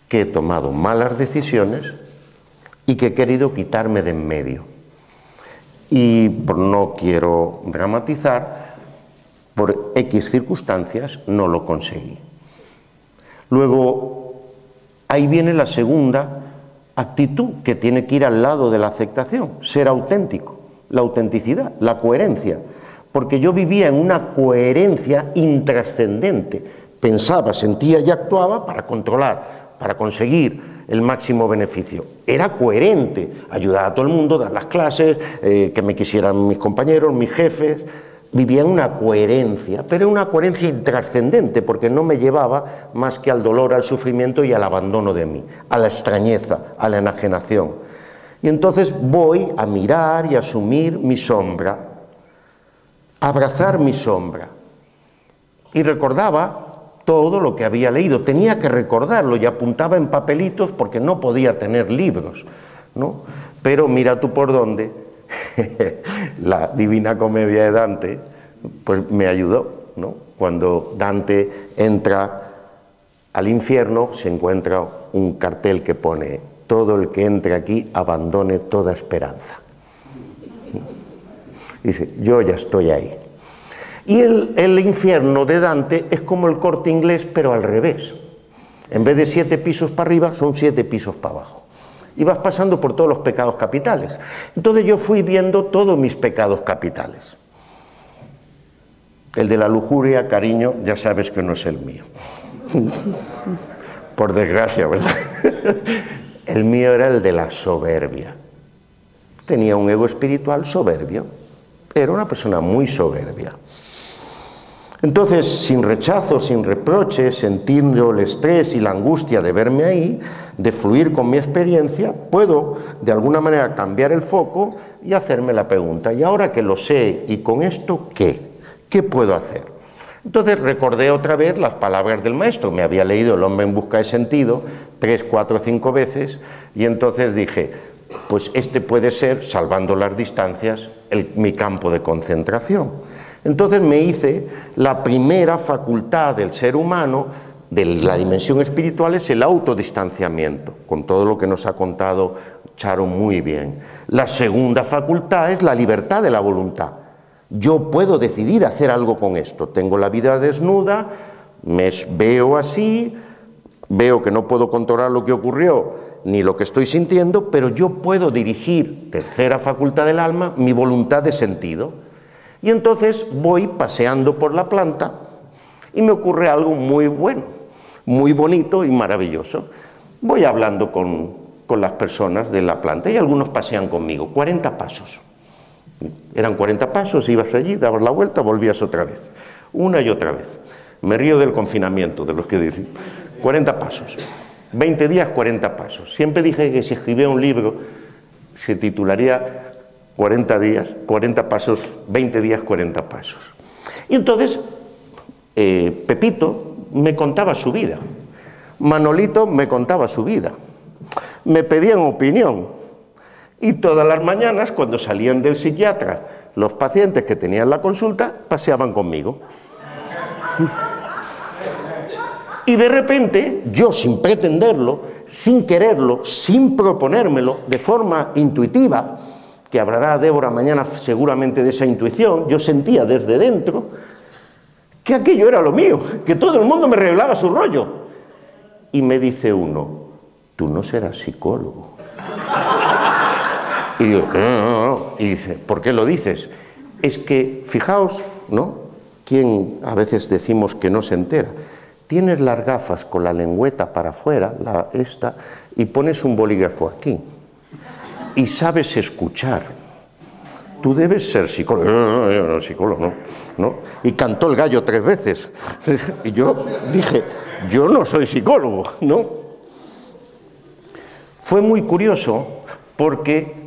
que he tomado malas decisiones y que he querido quitarme de en medio. Y no quiero dramatizar, por X circunstancias no lo conseguí. Luego, ahí viene la segunda actitud que tiene que ir al lado de la aceptación: ser auténtico, la autenticidad, la coherencia, porque yo vivía en una coherencia intrascendente, pensaba, sentía y actuaba para controlar, para conseguir el máximo beneficio. Era coherente, ayudar a todo el mundo, dar las clases, que me quisieran mis compañeros, mis jefes. Vivía en una coherencia, pero en una coherencia intrascendente, porque no me llevaba más que al dolor, al sufrimiento y al abandono de mí, a la extrañeza, a la enajenación. Y entonces voy a mirar y a asumir mi sombra, a abrazar mi sombra. Y recordaba todo lo que había leído, tenía que recordarlo y apuntaba en papelitos porque no podía tener libros, ¿no? Pero mira tú por dónde. La Divina Comedia de Dante pues me ayudó, ¿no? Cuando Dante entra al infierno, se encuentra un cartel que pone: todo el que entre aquí abandone toda esperanza. Dice: yo ya estoy ahí. Y el infierno de Dante es como el Corte Inglés, pero al revés. En vez de 7 pisos para arriba, son 7 pisos para abajo. Y vas pasando por todos los pecados capitales. Entonces yo fui viendo todos mis pecados capitales. El de la lujuria, cariño, ya sabes que no es el mío. Por desgracia, ¿verdad? El mío era el de la soberbia. Tenía un ego espiritual soberbio. Era una persona muy soberbia. Entonces, sin rechazo, sin reproche, sintiendo el estrés y la angustia de verme ahí, de fluir con mi experiencia, puedo de alguna manera cambiar el foco y hacerme la pregunta: ¿y ahora que lo sé y con esto qué? ¿Qué puedo hacer? Entonces recordé otra vez las palabras del maestro. Me había leído El hombre en busca de sentido 3, 4, 5 veces y entonces dije: pues este puede ser, salvando las distancias, mi campo de concentración. Entonces me hice la primera facultad del ser humano, de la dimensión espiritual, es el autodistanciamiento, con todo lo que nos ha contado Charo muy bien. La segunda facultad es la libertad de la voluntad. Yo puedo decidir hacer algo con esto. Tengo la vida desnuda, me veo así, veo que no puedo controlar lo que ocurrió ni lo que estoy sintiendo, pero yo puedo dirigir, tercera facultad del alma, mi voluntad de sentido. Y entonces voy paseando por la planta y me ocurre algo muy bueno, muy bonito y maravilloso. Voy hablando con las personas de la planta y algunos pasean conmigo, 40 pasos. Eran 40 pasos, ibas allí, dabas la vuelta, volvías otra vez. Una y otra vez. Me río del confinamiento, de los que dicen. 40 pasos. 20 días, 40 pasos. Siempre dije que si escribía un libro se titularía 40 días, 40 pasos, 20 días, 40 pasos. Y entonces Pepito me contaba su vida. Manolito me contaba su vida. Me pedían opinión. Y todas las mañanas, cuando salían del psiquiatra, los pacientes que tenían la consulta paseaban conmigo. Y de repente, yo sin pretenderlo, sin quererlo, sin proponérmelo, de forma intuitiva, que hablará Débora mañana seguramente de esa intuición, yo sentía desde dentro que aquello era lo mío, que todo el mundo me revelaba su rollo. Y me dice uno, tú no serás psicólogo. Y digo, no. Y dice, ¿por qué lo dices? Es que, fijaos, ¿no? Quien a veces decimos que no se entera. Tienes las gafas con la lengüeta para afuera, esta, y pones un bolígrafo aquí. Y sabes escuchar. Tú debes ser psicólogo. No, yo no, psicólogo, no. Y cantó el gallo 3 veces. Y yo dije, yo no soy psicólogo, ¿no? Fue muy curioso porque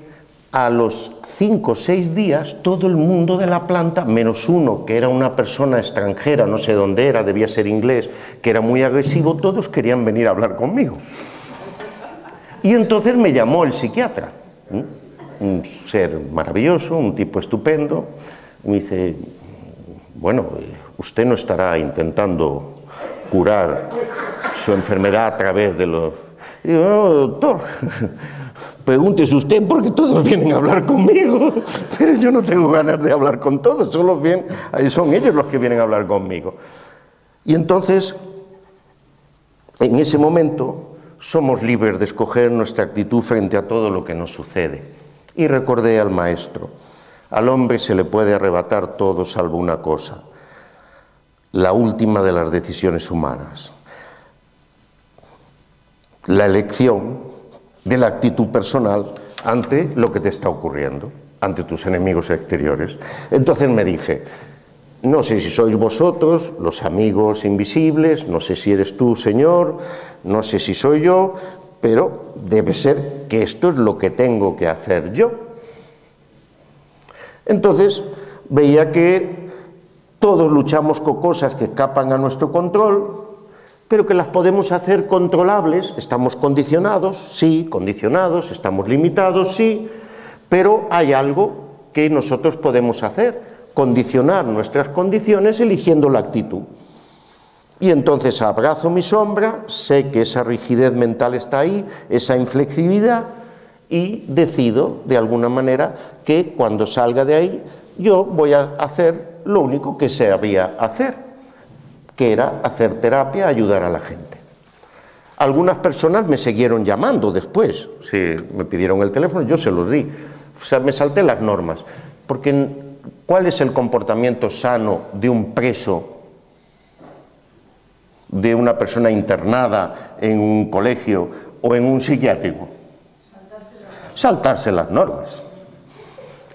a los 5 o 6 días todo el mundo de la planta, menos uno que era una persona extranjera, no sé dónde era, debía ser inglés, que era muy agresivo, todos querían venir a hablar conmigo. Y entonces me llamó el psiquiatra, un ser maravilloso, un tipo estupendo, me dice, bueno, usted no estará intentando curar su enfermedad a través de los... Y digo, no, doctor, pregúntese usted porque todos vienen a hablar conmigo, pero yo no tengo ganas de hablar con todos, son ellos los que vienen a hablar conmigo. Y entonces, en ese momento, somos libres de escoger nuestra actitud frente a todo lo que nos sucede. Y recordé al maestro, al hombre se le puede arrebatar todo salvo una cosa, la última de las decisiones humanas, la elección de la actitud personal ante lo que te está ocurriendo, ante tus enemigos exteriores. Entonces me dije, no sé si sois vosotros, los amigos invisibles, no sé si eres tú, Señor, no sé si soy yo, pero debe ser que esto es lo que tengo que hacer yo. Entonces veía que todos luchamos con cosas que escapan a nuestro control, pero que las podemos hacer controlables. Estamos condicionados, sí, estamos limitados, sí, pero hay algo que nosotros podemos hacer, condicionar nuestras condiciones eligiendo la actitud. Y entonces abrazo mi sombra, sé que esa rigidez mental está ahí, esa inflexibilidad, y decido de alguna manera que cuando salga de ahí yo voy a hacer lo único que sabía hacer, que era hacer terapia, ayudar a la gente. Algunas personas me siguieron llamando después, sí, me pidieron el teléfono, yo se los di, o sea, me salté las normas, porque ¿cuál es el comportamiento sano de un preso, de una persona internada en un colegio o en un psiquiátrico? Saltarse las normas.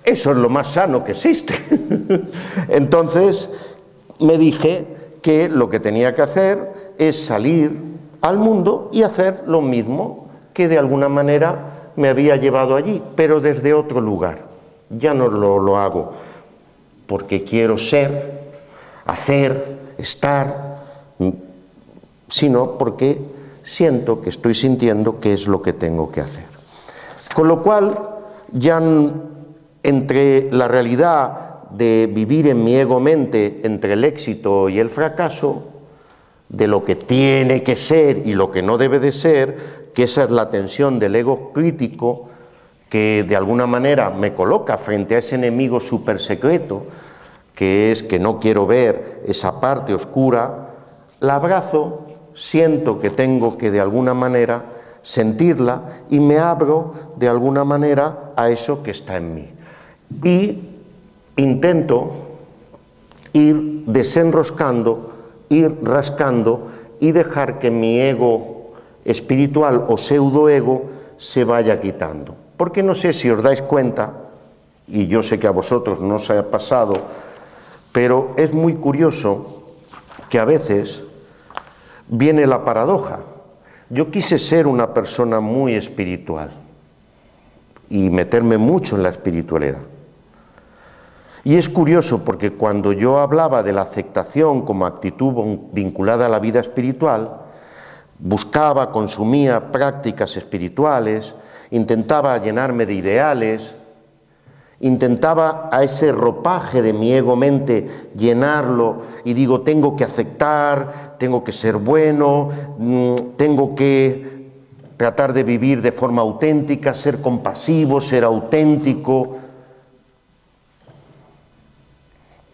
Eso es lo más sano que existe. Entonces me dije que lo que tenía que hacer es salir al mundo y hacer lo mismo que de alguna manera me había llevado allí, pero desde otro lugar. Ya no lo hago porque quiero ser, hacer, estar, sino porque siento que estoy sintiendo que es lo que tengo que hacer. Con lo cual, ya entre la realidad de vivir en mi ego-mente, entre el éxito y el fracaso, de lo que tiene que ser y lo que no debe de ser, que esa es la tensión del ego crítico, que de alguna manera me coloca frente a ese enemigo súper secreto, que es que no quiero ver esa parte oscura, la abrazo, siento que tengo que de alguna manera sentirla y me abro de alguna manera a eso que está en mí. Y intento ir desenroscando, ir rascando y dejar que mi ego espiritual o pseudoego se vaya quitando. Porque no sé si os dais cuenta, y yo sé que a vosotros no os ha pasado, pero es muy curioso que a veces viene la paradoja. Yo quise ser una persona muy espiritual y meterme mucho en la espiritualidad. Y es curioso porque cuando yo hablaba de la aceptación como actitud vinculada a la vida espiritual, buscaba, consumía prácticas espirituales, intentaba llenarme de ideales, intentaba a ese ropaje de mi ego-mente llenarlo y digo, tengo que aceptar, tengo que ser bueno, tengo que tratar de vivir de forma auténtica, ser compasivo, ser auténtico.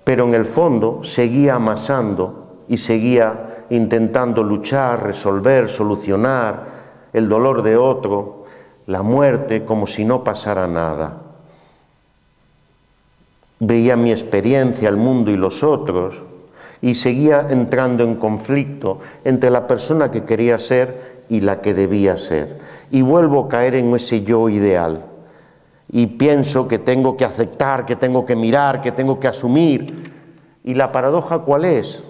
Pero en el fondo seguía amasando y seguía intentando luchar, resolver, solucionar el dolor de otro, la muerte, como si no pasara nada. Veía mi experiencia, el mundo y los otros, y seguía entrando en conflicto entre la persona que quería ser y la que debía ser. Y vuelvo a caer en ese yo ideal. Y pienso que tengo que aceptar, que tengo que mirar, que tengo que asumir. ¿Y la paradoja cuál es?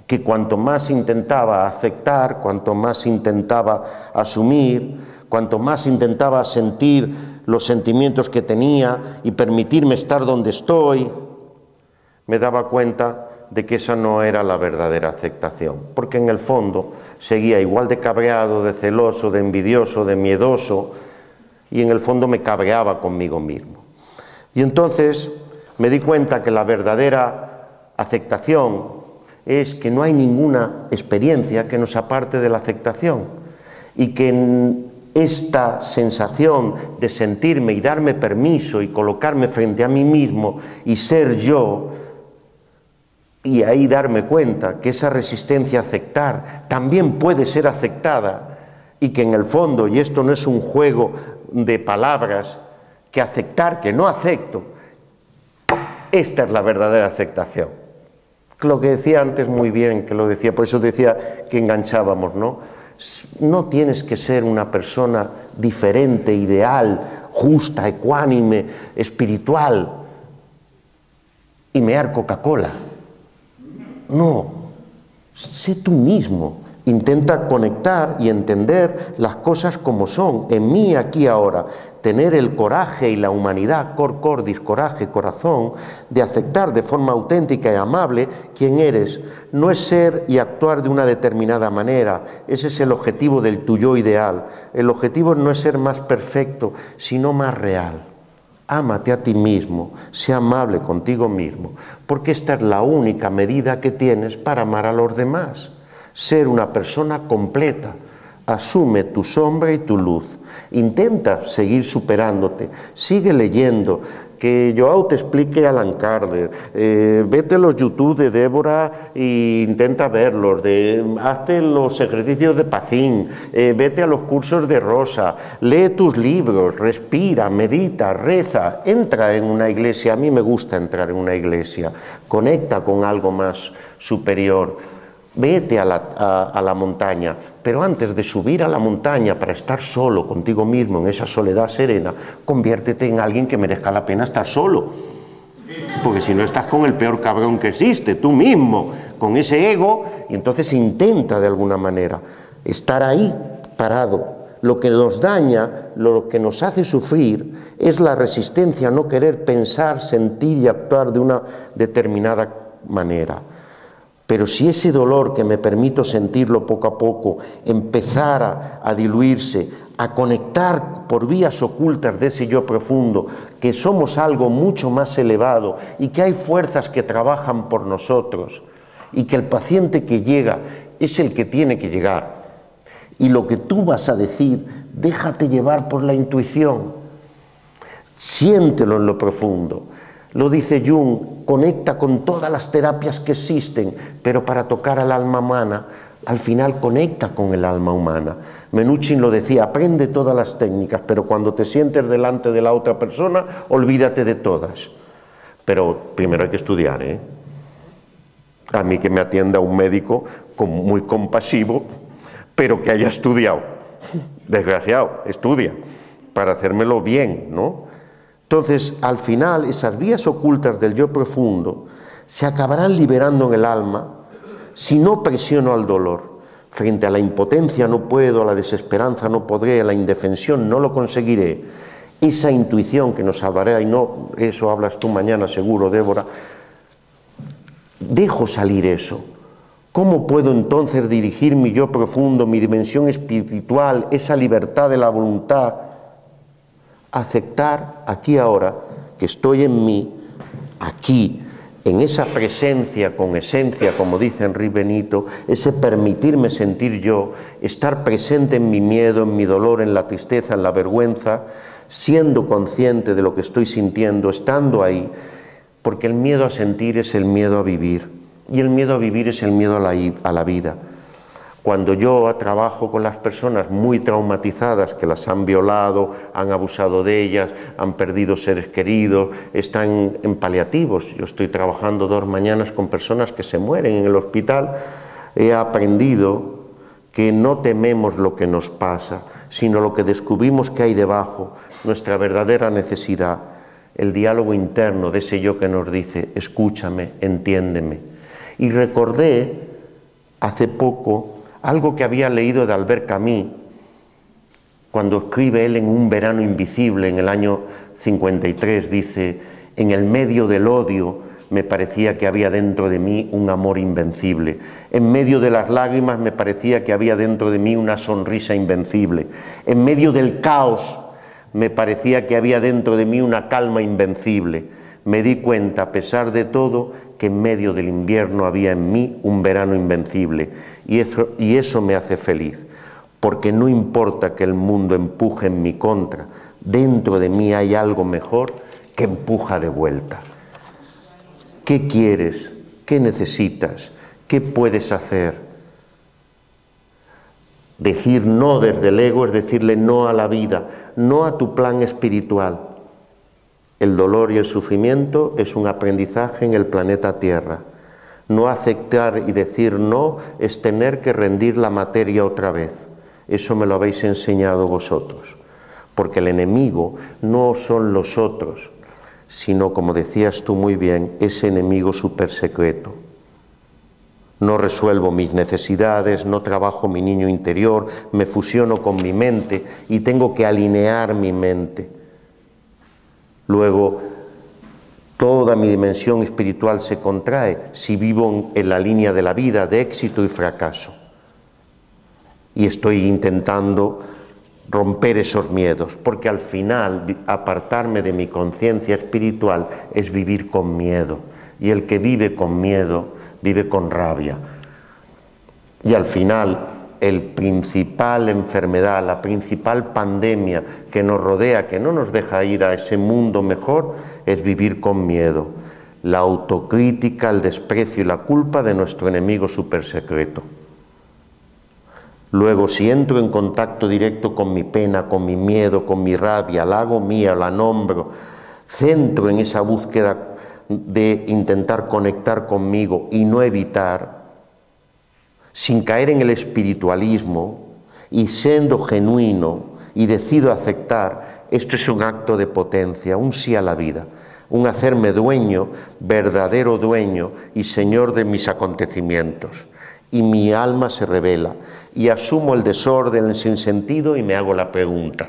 Que cuanto más intentaba aceptar, cuanto más intentaba asumir, cuanto más intentaba sentir los sentimientos que tenía y permitirme estar donde estoy, me daba cuenta de que esa no era la verdadera aceptación, porque en el fondo seguía igual de cabreado, de celoso, de envidioso, de miedoso, y en el fondo me cabreaba conmigo mismo. Y entonces me di cuenta que la verdadera aceptación es que no hay ninguna experiencia que nos aparte de la aceptación, y que esta sensación de sentirme y darme permiso y colocarme frente a mí mismo y ser yo, y ahí darme cuenta que esa resistencia a aceptar también puede ser aceptada, y que en el fondo, y esto no es un juego de palabras, que aceptar, que no acepto, esta es la verdadera aceptación. Lo que decía antes muy bien, que lo decía, por eso decía que enganchábamos, ¿no? No tienes que ser una persona diferente, ideal, justa, ecuánime, espiritual y mear Coca-Cola. No, sé tú mismo. Intenta conectar y entender las cosas como son, en mí, aquí, ahora. Tener el coraje y la humanidad, cor cordis, coraje, corazón, de aceptar de forma auténtica y amable quién eres. No es ser y actuar de una determinada manera, ese es el objetivo del tu yo ideal. El objetivo no es ser más perfecto, sino más real. Ámate a ti mismo, sé amable contigo mismo, porque esta es la única medida que tienes para amar a los demás. Ser una persona completa. Asume tu sombra y tu luz. Intenta seguir superándote. Sigue leyendo. Que Joao te explique Alan Kardec. Vete a los YouTube de Débora e intenta verlos. Hazte los ejercicios de Pacín. Vete a los cursos de Rosa. Lee tus libros. Respira, medita, reza. Entra en una iglesia. A mí me gusta entrar en una iglesia. Conecta con algo más superior. Vete a la montaña, pero antes de subir a la montaña para estar solo contigo mismo en esa soledad serena, conviértete en alguien que merezca la pena estar solo. Porque si no estás con el peor cabrón que existe, tú mismo, con ese ego, y entonces intenta de alguna manera estar ahí parado. Lo que nos daña, lo que nos hace sufrir, es la resistencia a no querer pensar, sentir y actuar de una determinada manera. Pero si ese dolor que me permito sentirlo poco a poco empezara a diluirse, a conectar por vías ocultas de ese yo profundo, que somos algo mucho más elevado y que hay fuerzas que trabajan por nosotros y que el paciente que llega es el que tiene que llegar. Y lo que tú vas a decir, déjate llevar por la intuición, siéntelo en lo profundo. Lo dice Jung, conecta con todas las terapias que existen, pero para tocar al alma humana, al final conecta con el alma humana. Menuchin lo decía, aprende todas las técnicas, pero cuando te sientes delante de la otra persona, olvídate de todas. Pero primero hay que estudiar, ¿eh? A mí que me atienda un médico muy compasivo, pero que haya estudiado. Desgraciado, estudia, para hacérmelo bien, ¿no? Entonces, al final, esas vías ocultas del yo profundo se acabarán liberando en el alma si no presiono al dolor. Frente a la impotencia no puedo, a la desesperanza no podré, a la indefensión no lo conseguiré. Esa intuición que nos salvará, y no, eso hablas tú mañana seguro, Débora, dejo salir eso. ¿Cómo puedo entonces dirigir mi yo profundo, mi dimensión espiritual, esa libertad de la voluntad? Aceptar aquí ahora que estoy en mí, aquí, en esa presencia con esencia, como dice Henri Benito, ese permitirme sentir yo, estar presente en mi miedo, en mi dolor, en la tristeza, en la vergüenza, siendo consciente de lo que estoy sintiendo, estando ahí, porque el miedo a sentir es el miedo a vivir, y el miedo a vivir es el miedo a la vida. Cuando yo trabajo con las personas muy traumatizadas, que las han violado, han abusado de ellas, han perdido seres queridos, están en paliativos. Yo estoy trabajando 2 mañanas con personas que se mueren en el hospital. He aprendido que no tememos lo que nos pasa, sino lo que descubrimos que hay debajo, nuestra verdadera necesidad, el diálogo interno de ese yo que nos dice, escúchame, entiéndeme. Y recordé hace poco algo que había leído de Albert Camus, cuando escribe él en Un verano invisible, en el año 53, dice, en el medio del odio me parecía que había dentro de mí un amor invencible. En medio de las lágrimas me parecía que había dentro de mí una sonrisa invencible. En medio del caos me parecía que había dentro de mí una calma invencible. Me di cuenta, a pesar de todo, que en medio del invierno había en mí un verano invencible. Y eso me hace feliz, porque no importa que el mundo empuje en mi contra, dentro de mí hay algo mejor que empuja de vuelta. ¿Qué quieres? ¿Qué necesitas? ¿Qué puedes hacer? Decir no desde el ego es decirle no a la vida, no a tu plan espiritual. El dolor y el sufrimiento es un aprendizaje en el planeta Tierra. No aceptar y decir no es tener que rendir la materia otra vez. Eso me lo habéis enseñado vosotros. Porque el enemigo no son los otros, sino, como decías tú muy bien, ese enemigo súper secreto. No resuelvo mis necesidades, no trabajo mi niño interior, me fusiono con mi mente y tengo que alinear mi mente. Luego, toda mi dimensión espiritual se contrae si vivo en la línea de la vida, de éxito y fracaso. Y estoy intentando romper esos miedos, porque al final apartarme de mi conciencia espiritual es vivir con miedo. Y el que vive con miedo, vive con rabia. Y al final, la principal enfermedad, la principal pandemia que nos rodea, que no nos deja ir a ese mundo mejor, es vivir con miedo. La autocrítica, el desprecio y la culpa de nuestro enemigo supersecreto. Luego, si entro en contacto directo con mi pena, con mi miedo, con mi rabia, la hago mía, la nombro, centro en esa búsqueda de intentar conectar conmigo y no evitar, sin caer en el espiritualismo y siendo genuino y decido aceptar, esto es un acto de potencia, un sí a la vida, un hacerme dueño, verdadero dueño y señor de mis acontecimientos. Y mi alma se revela y asumo el desorden, el sinsentido y me hago la pregunta,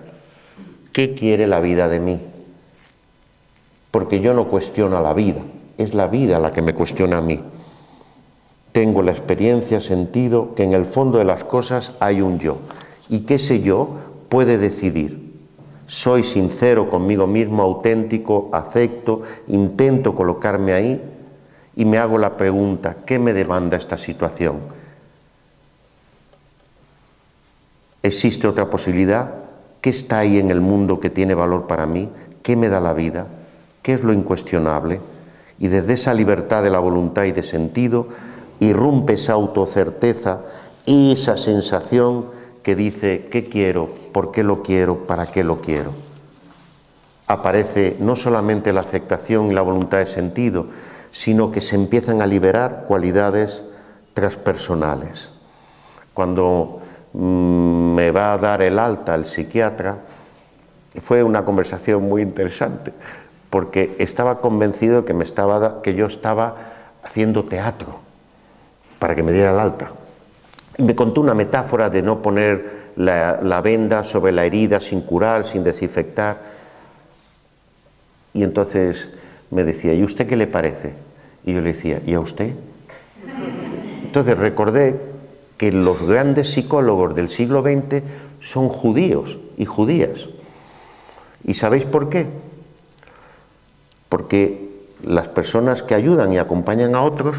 ¿qué quiere la vida de mí? Porque yo no cuestiono a la vida, es la vida la que me cuestiona a mí. Tengo la experiencia, sentido que en el fondo de las cosas hay un yo y que ese yo puede decidir. Soy sincero conmigo mismo, auténtico, acepto, intento colocarme ahí y me hago la pregunta, ¿qué me demanda esta situación? ¿Existe otra posibilidad? ¿Qué está ahí en el mundo que tiene valor para mí? ¿Qué me da la vida? ¿Qué es lo incuestionable? Y desde esa libertad de la voluntad y de sentido, irrumpe esa autocerteza y esa sensación que dice ¿qué quiero? ¿Por qué lo quiero? ¿Para qué lo quiero? Aparece no solamente la aceptación y la voluntad de sentido, sino que se empiezan a liberar cualidades transpersonales. Cuando me va a dar el alta el psiquiatra, Fue una conversación muy interesante, porque estaba convencido de que yo estaba haciendo teatro para que me diera el alta. Me contó una metáfora de no poner la venda sobre la herida sin curar, sin desinfectar. Y entonces me decía, ¿y usted qué le parece? Y yo le decía, ¿y a usted? Entonces recordé que los grandes psicólogos del siglo XX son judíos y judías. ¿Y sabéis por qué? Porque las personas que ayudan y acompañan a otros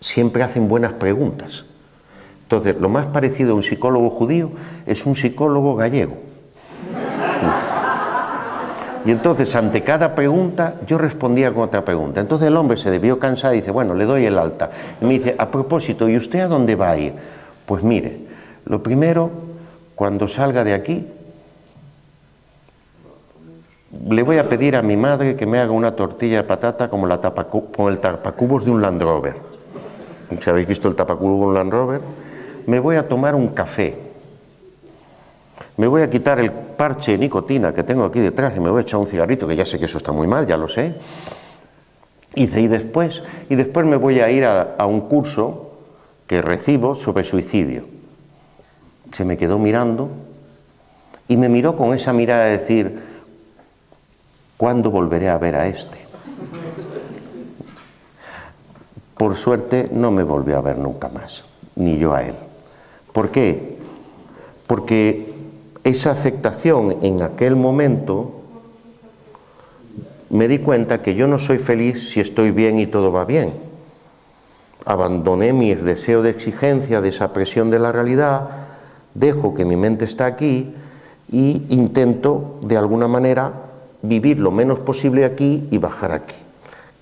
siempre hacen buenas preguntas. Entonces, lo más parecido a un psicólogo judío es un psicólogo gallego. Y entonces, ante cada pregunta, yo respondía con otra pregunta. Entonces el hombre se debió cansar y dice, bueno, le doy el alta. Y me dice, a propósito, ¿y usted a dónde va a ir? Pues mire, lo primero, cuando salga de aquí, le voy a pedir a mi madre que me haga una tortilla de patata como con el tapacubos de un Land Rover. ¿Si habéis visto el tapacubos de un Land Rover? Me voy a tomar un café. Me voy a quitar el parche de nicotina que tengo aquí detrás y me voy a echar un cigarrito, que ya sé que eso está muy mal, ya lo sé. Y después me voy a ir a un curso que recibo sobre suicidio. Se me quedó mirando y me miró con esa mirada de decir, ¿cuándo volveré a ver a este? Por suerte no me volvió a ver nunca más, ni yo a él. ¿Por qué? Porque esa aceptación en aquel momento me di cuenta que yo no soy feliz si estoy bien y todo va bien. Abandoné mi deseo de exigencia, de esa presión de la realidad, dejo que mi mente está aquí y intento de alguna manera vivir lo menos posible aquí y bajar aquí.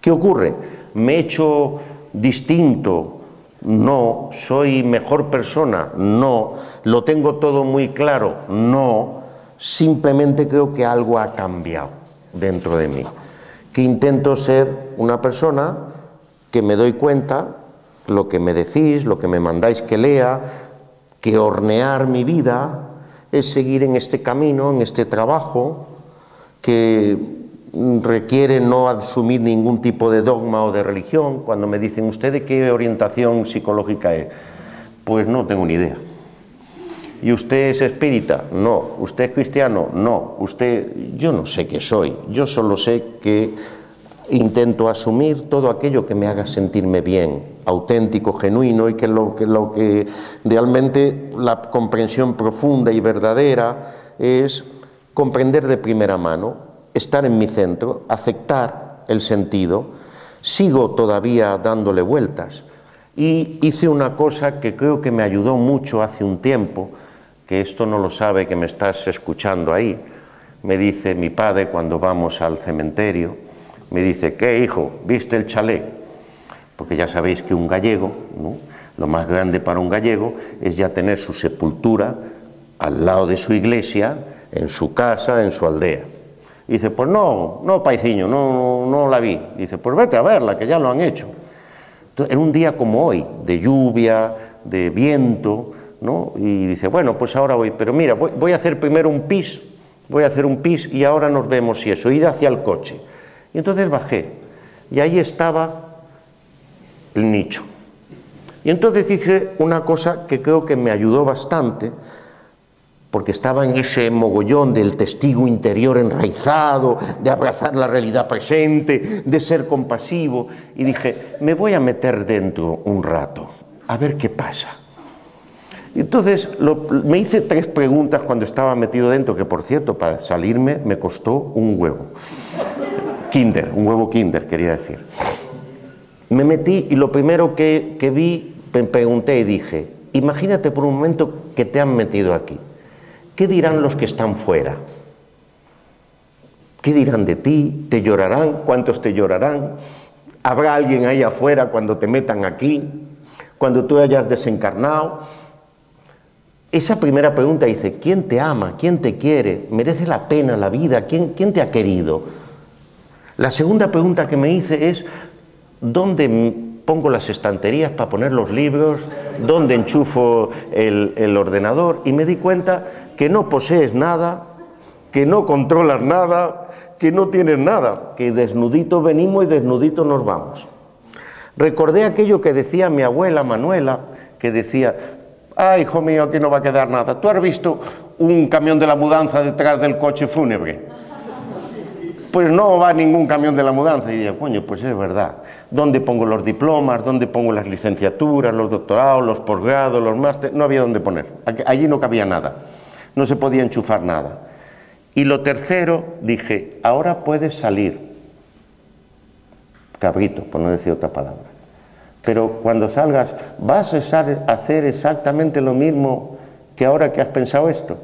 ¿Qué ocurre? ¿Me he hecho distinto? No. ¿Soy mejor persona? No. ¿Lo tengo todo muy claro? No. Simplemente creo que algo ha cambiado dentro de mí. Que intento ser una persona que me doy cuenta, lo que me decís, lo que me mandáis que lea, que hornear mi vida es seguir en este camino, en este trabajo, que requiere no asumir ningún tipo de dogma o de religión. Cuando me dicen, ¿usted de qué orientación psicológica es? Pues no tengo ni idea. ¿Y usted es espírita? No. ¿Usted es cristiano? No. Yo no sé qué soy. Yo solo sé que intento asumir todo aquello que me haga sentirme bien, auténtico, genuino, y que lo que realmente la comprensión profunda y verdadera es comprender de primera mano, estar en mi centro, aceptar el sentido. Sigo todavía dándole vueltas y hice una cosa que creo que me ayudó mucho hace un tiempo, que esto no lo sabe, que me estás escuchando ahí. Me dice mi padre cuando vamos al cementerio, me dice, ¿qué hijo? ¿Viste el chalet? Porque ya sabéis que un gallego, ¿no?, lo más grande para un gallego es ya tener su sepultura al lado de su iglesia, en su casa, en su aldea. Dice, pues no, paiciño, no la vi. Dice, pues vete a verla, que ya lo han hecho. Entonces, en un día como hoy, de lluvia, de viento, ¿no? Y dice, bueno, pues ahora voy, pero mira, voy a hacer primero un pis, y ahora nos vemos si eso, ir hacia el coche. Y entonces bajé, y ahí estaba el nicho. Y entonces hice una cosa que creo que me ayudó bastante, porque estaba en ese mogollón del testigo interior enraizado, de abrazar la realidad presente, de ser compasivo, y dije, me voy a meter dentro un rato, a ver qué pasa. Y entonces me hice 3 preguntas cuando estaba metido dentro, que por cierto, para salirme me costó un huevo. Un huevo Kinder, quería decir. Me metí y lo primero que vi, me pregunté y dije, imagínate por un momento que te han metido aquí. ¿Qué dirán los que están fuera? ¿Qué dirán de ti? ¿Te llorarán? ¿Cuántos te llorarán? ¿Habrá alguien ahí afuera cuando te metan aquí? Cuando tú hayas desencarnado. Esa primera pregunta dice, ¿quién te ama? ¿Quién te quiere? ¿Merece la pena la vida? ¿Quién te ha querido? La segunda pregunta que me hice es, ¿dónde pongo las estanterías para poner los libros, dónde enchufo el ordenador, y me di cuenta que no posees nada, que no controlas nada, que no tienes nada, que desnudito venimos y desnudito nos vamos. Recordé aquello que decía mi abuela Manuela, que decía: ay, hijo mío, aquí no va a quedar nada. ¿Tú has visto un camión de la mudanza detrás del coche fúnebre? Pues no va ningún camión de la mudanza. Y digo, coño, pues es verdad. ¿Dónde pongo los diplomas? ¿Dónde pongo las licenciaturas, los doctorados, los posgrados, los másteres? No había dónde poner. Allí no cabía nada. No se podía enchufar nada. Y lo tercero, dije, ahora puedes salir. Cabrito, por no decir otra palabra. Pero cuando salgas, ¿vas a hacer exactamente lo mismo que ahora que has pensado esto?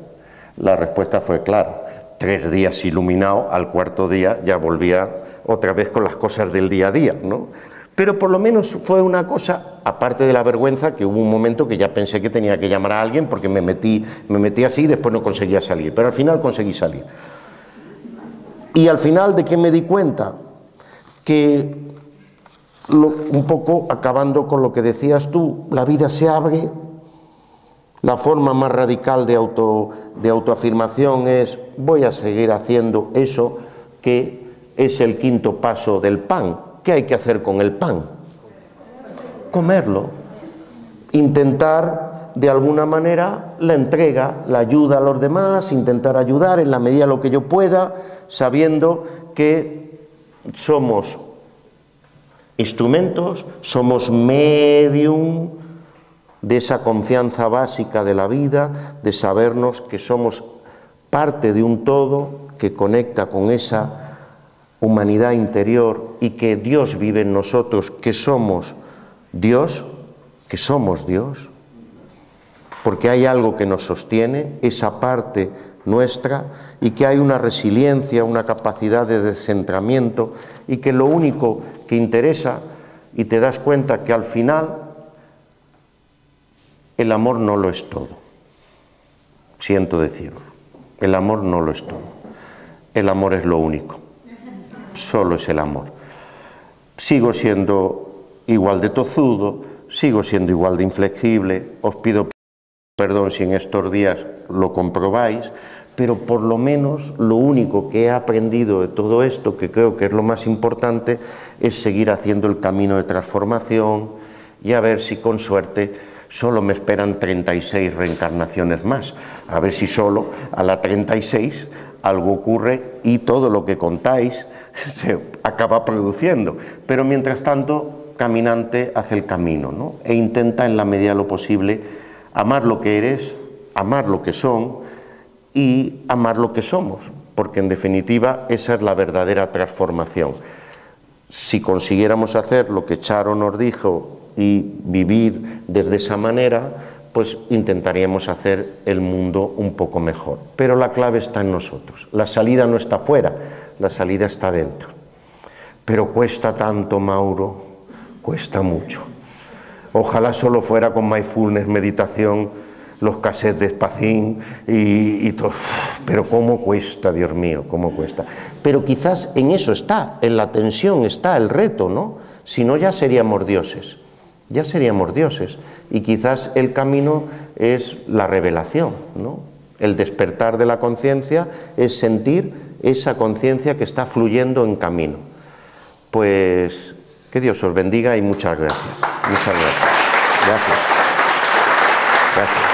La respuesta fue clara. 3 días iluminado, al 4.º día ya volvía otra vez con las cosas del día a día, ¿no? Pero por lo menos fue una cosa, aparte de la vergüenza, que hubo un momento que ya pensé que tenía que llamar a alguien porque me metí así y después no conseguía salir, pero al final conseguí salir. Y al final, ¿de qué me di cuenta? Que un poco acabando con lo que decías tú, la vida se abre. La forma más radical de autoafirmación es: voy a seguir haciendo eso que es el 5.º paso del pan. ¿Qué hay que hacer con el pan? Comerlo. Intentar, de alguna manera, la entrega, la ayuda a los demás, intentar ayudar en la medida de lo que yo pueda, sabiendo que somos instrumentos, somos medium de esa confianza básica de la vida, de sabernos que somos parte de un todo que conecta con esa humanidad interior y que Dios vive en nosotros, que somos Dios, porque hay algo que nos sostiene, esa parte nuestra, y que hay una resiliencia, una capacidad de descentramiento, y que lo único que interesa, y te das cuenta que al final el amor no lo es todo. Siento decirlo, el amor no lo es todo. El amor es lo único. Solo es el amor. Sigo siendo igual de tozudo, sigo siendo igual de inflexible. Os pido perdón si en estos días lo comprobáis, pero por lo menos lo único que he aprendido de todo esto, que creo que es lo más importante, es seguir haciendo el camino de transformación y a ver si con suerte solo me esperan 36 reencarnaciones más. A ver si solo a la 36 algo ocurre y todo lo que contáis se acaba produciendo. Pero mientras tanto, caminante hace el camino, ¿no? E intenta en la medida de lo posible amar lo que eres, amar lo que son y amar lo que somos, porque en definitiva esa es la verdadera transformación. Si consiguiéramos hacer lo que Charo nos dijo y vivir desde esa manera, pues intentaríamos hacer el mundo un poco mejor. Pero la clave está en nosotros. La salida no está fuera, la salida está dentro. Pero cuesta tanto, Mauro, cuesta mucho. Ojalá solo fuera con mindfulness, meditación, los cassettes de Spacín y todo. Pero cómo cuesta, Dios mío, cómo cuesta. Pero quizás en eso está, en la tensión está el reto, ¿no? Si no, ya seríamos dioses. Ya seríamos dioses, y quizás el camino es la revelación, ¿no? El despertar de la conciencia es sentir esa conciencia que está fluyendo en camino. Pues que Dios os bendiga y muchas gracias. Muchas gracias. Gracias. Gracias.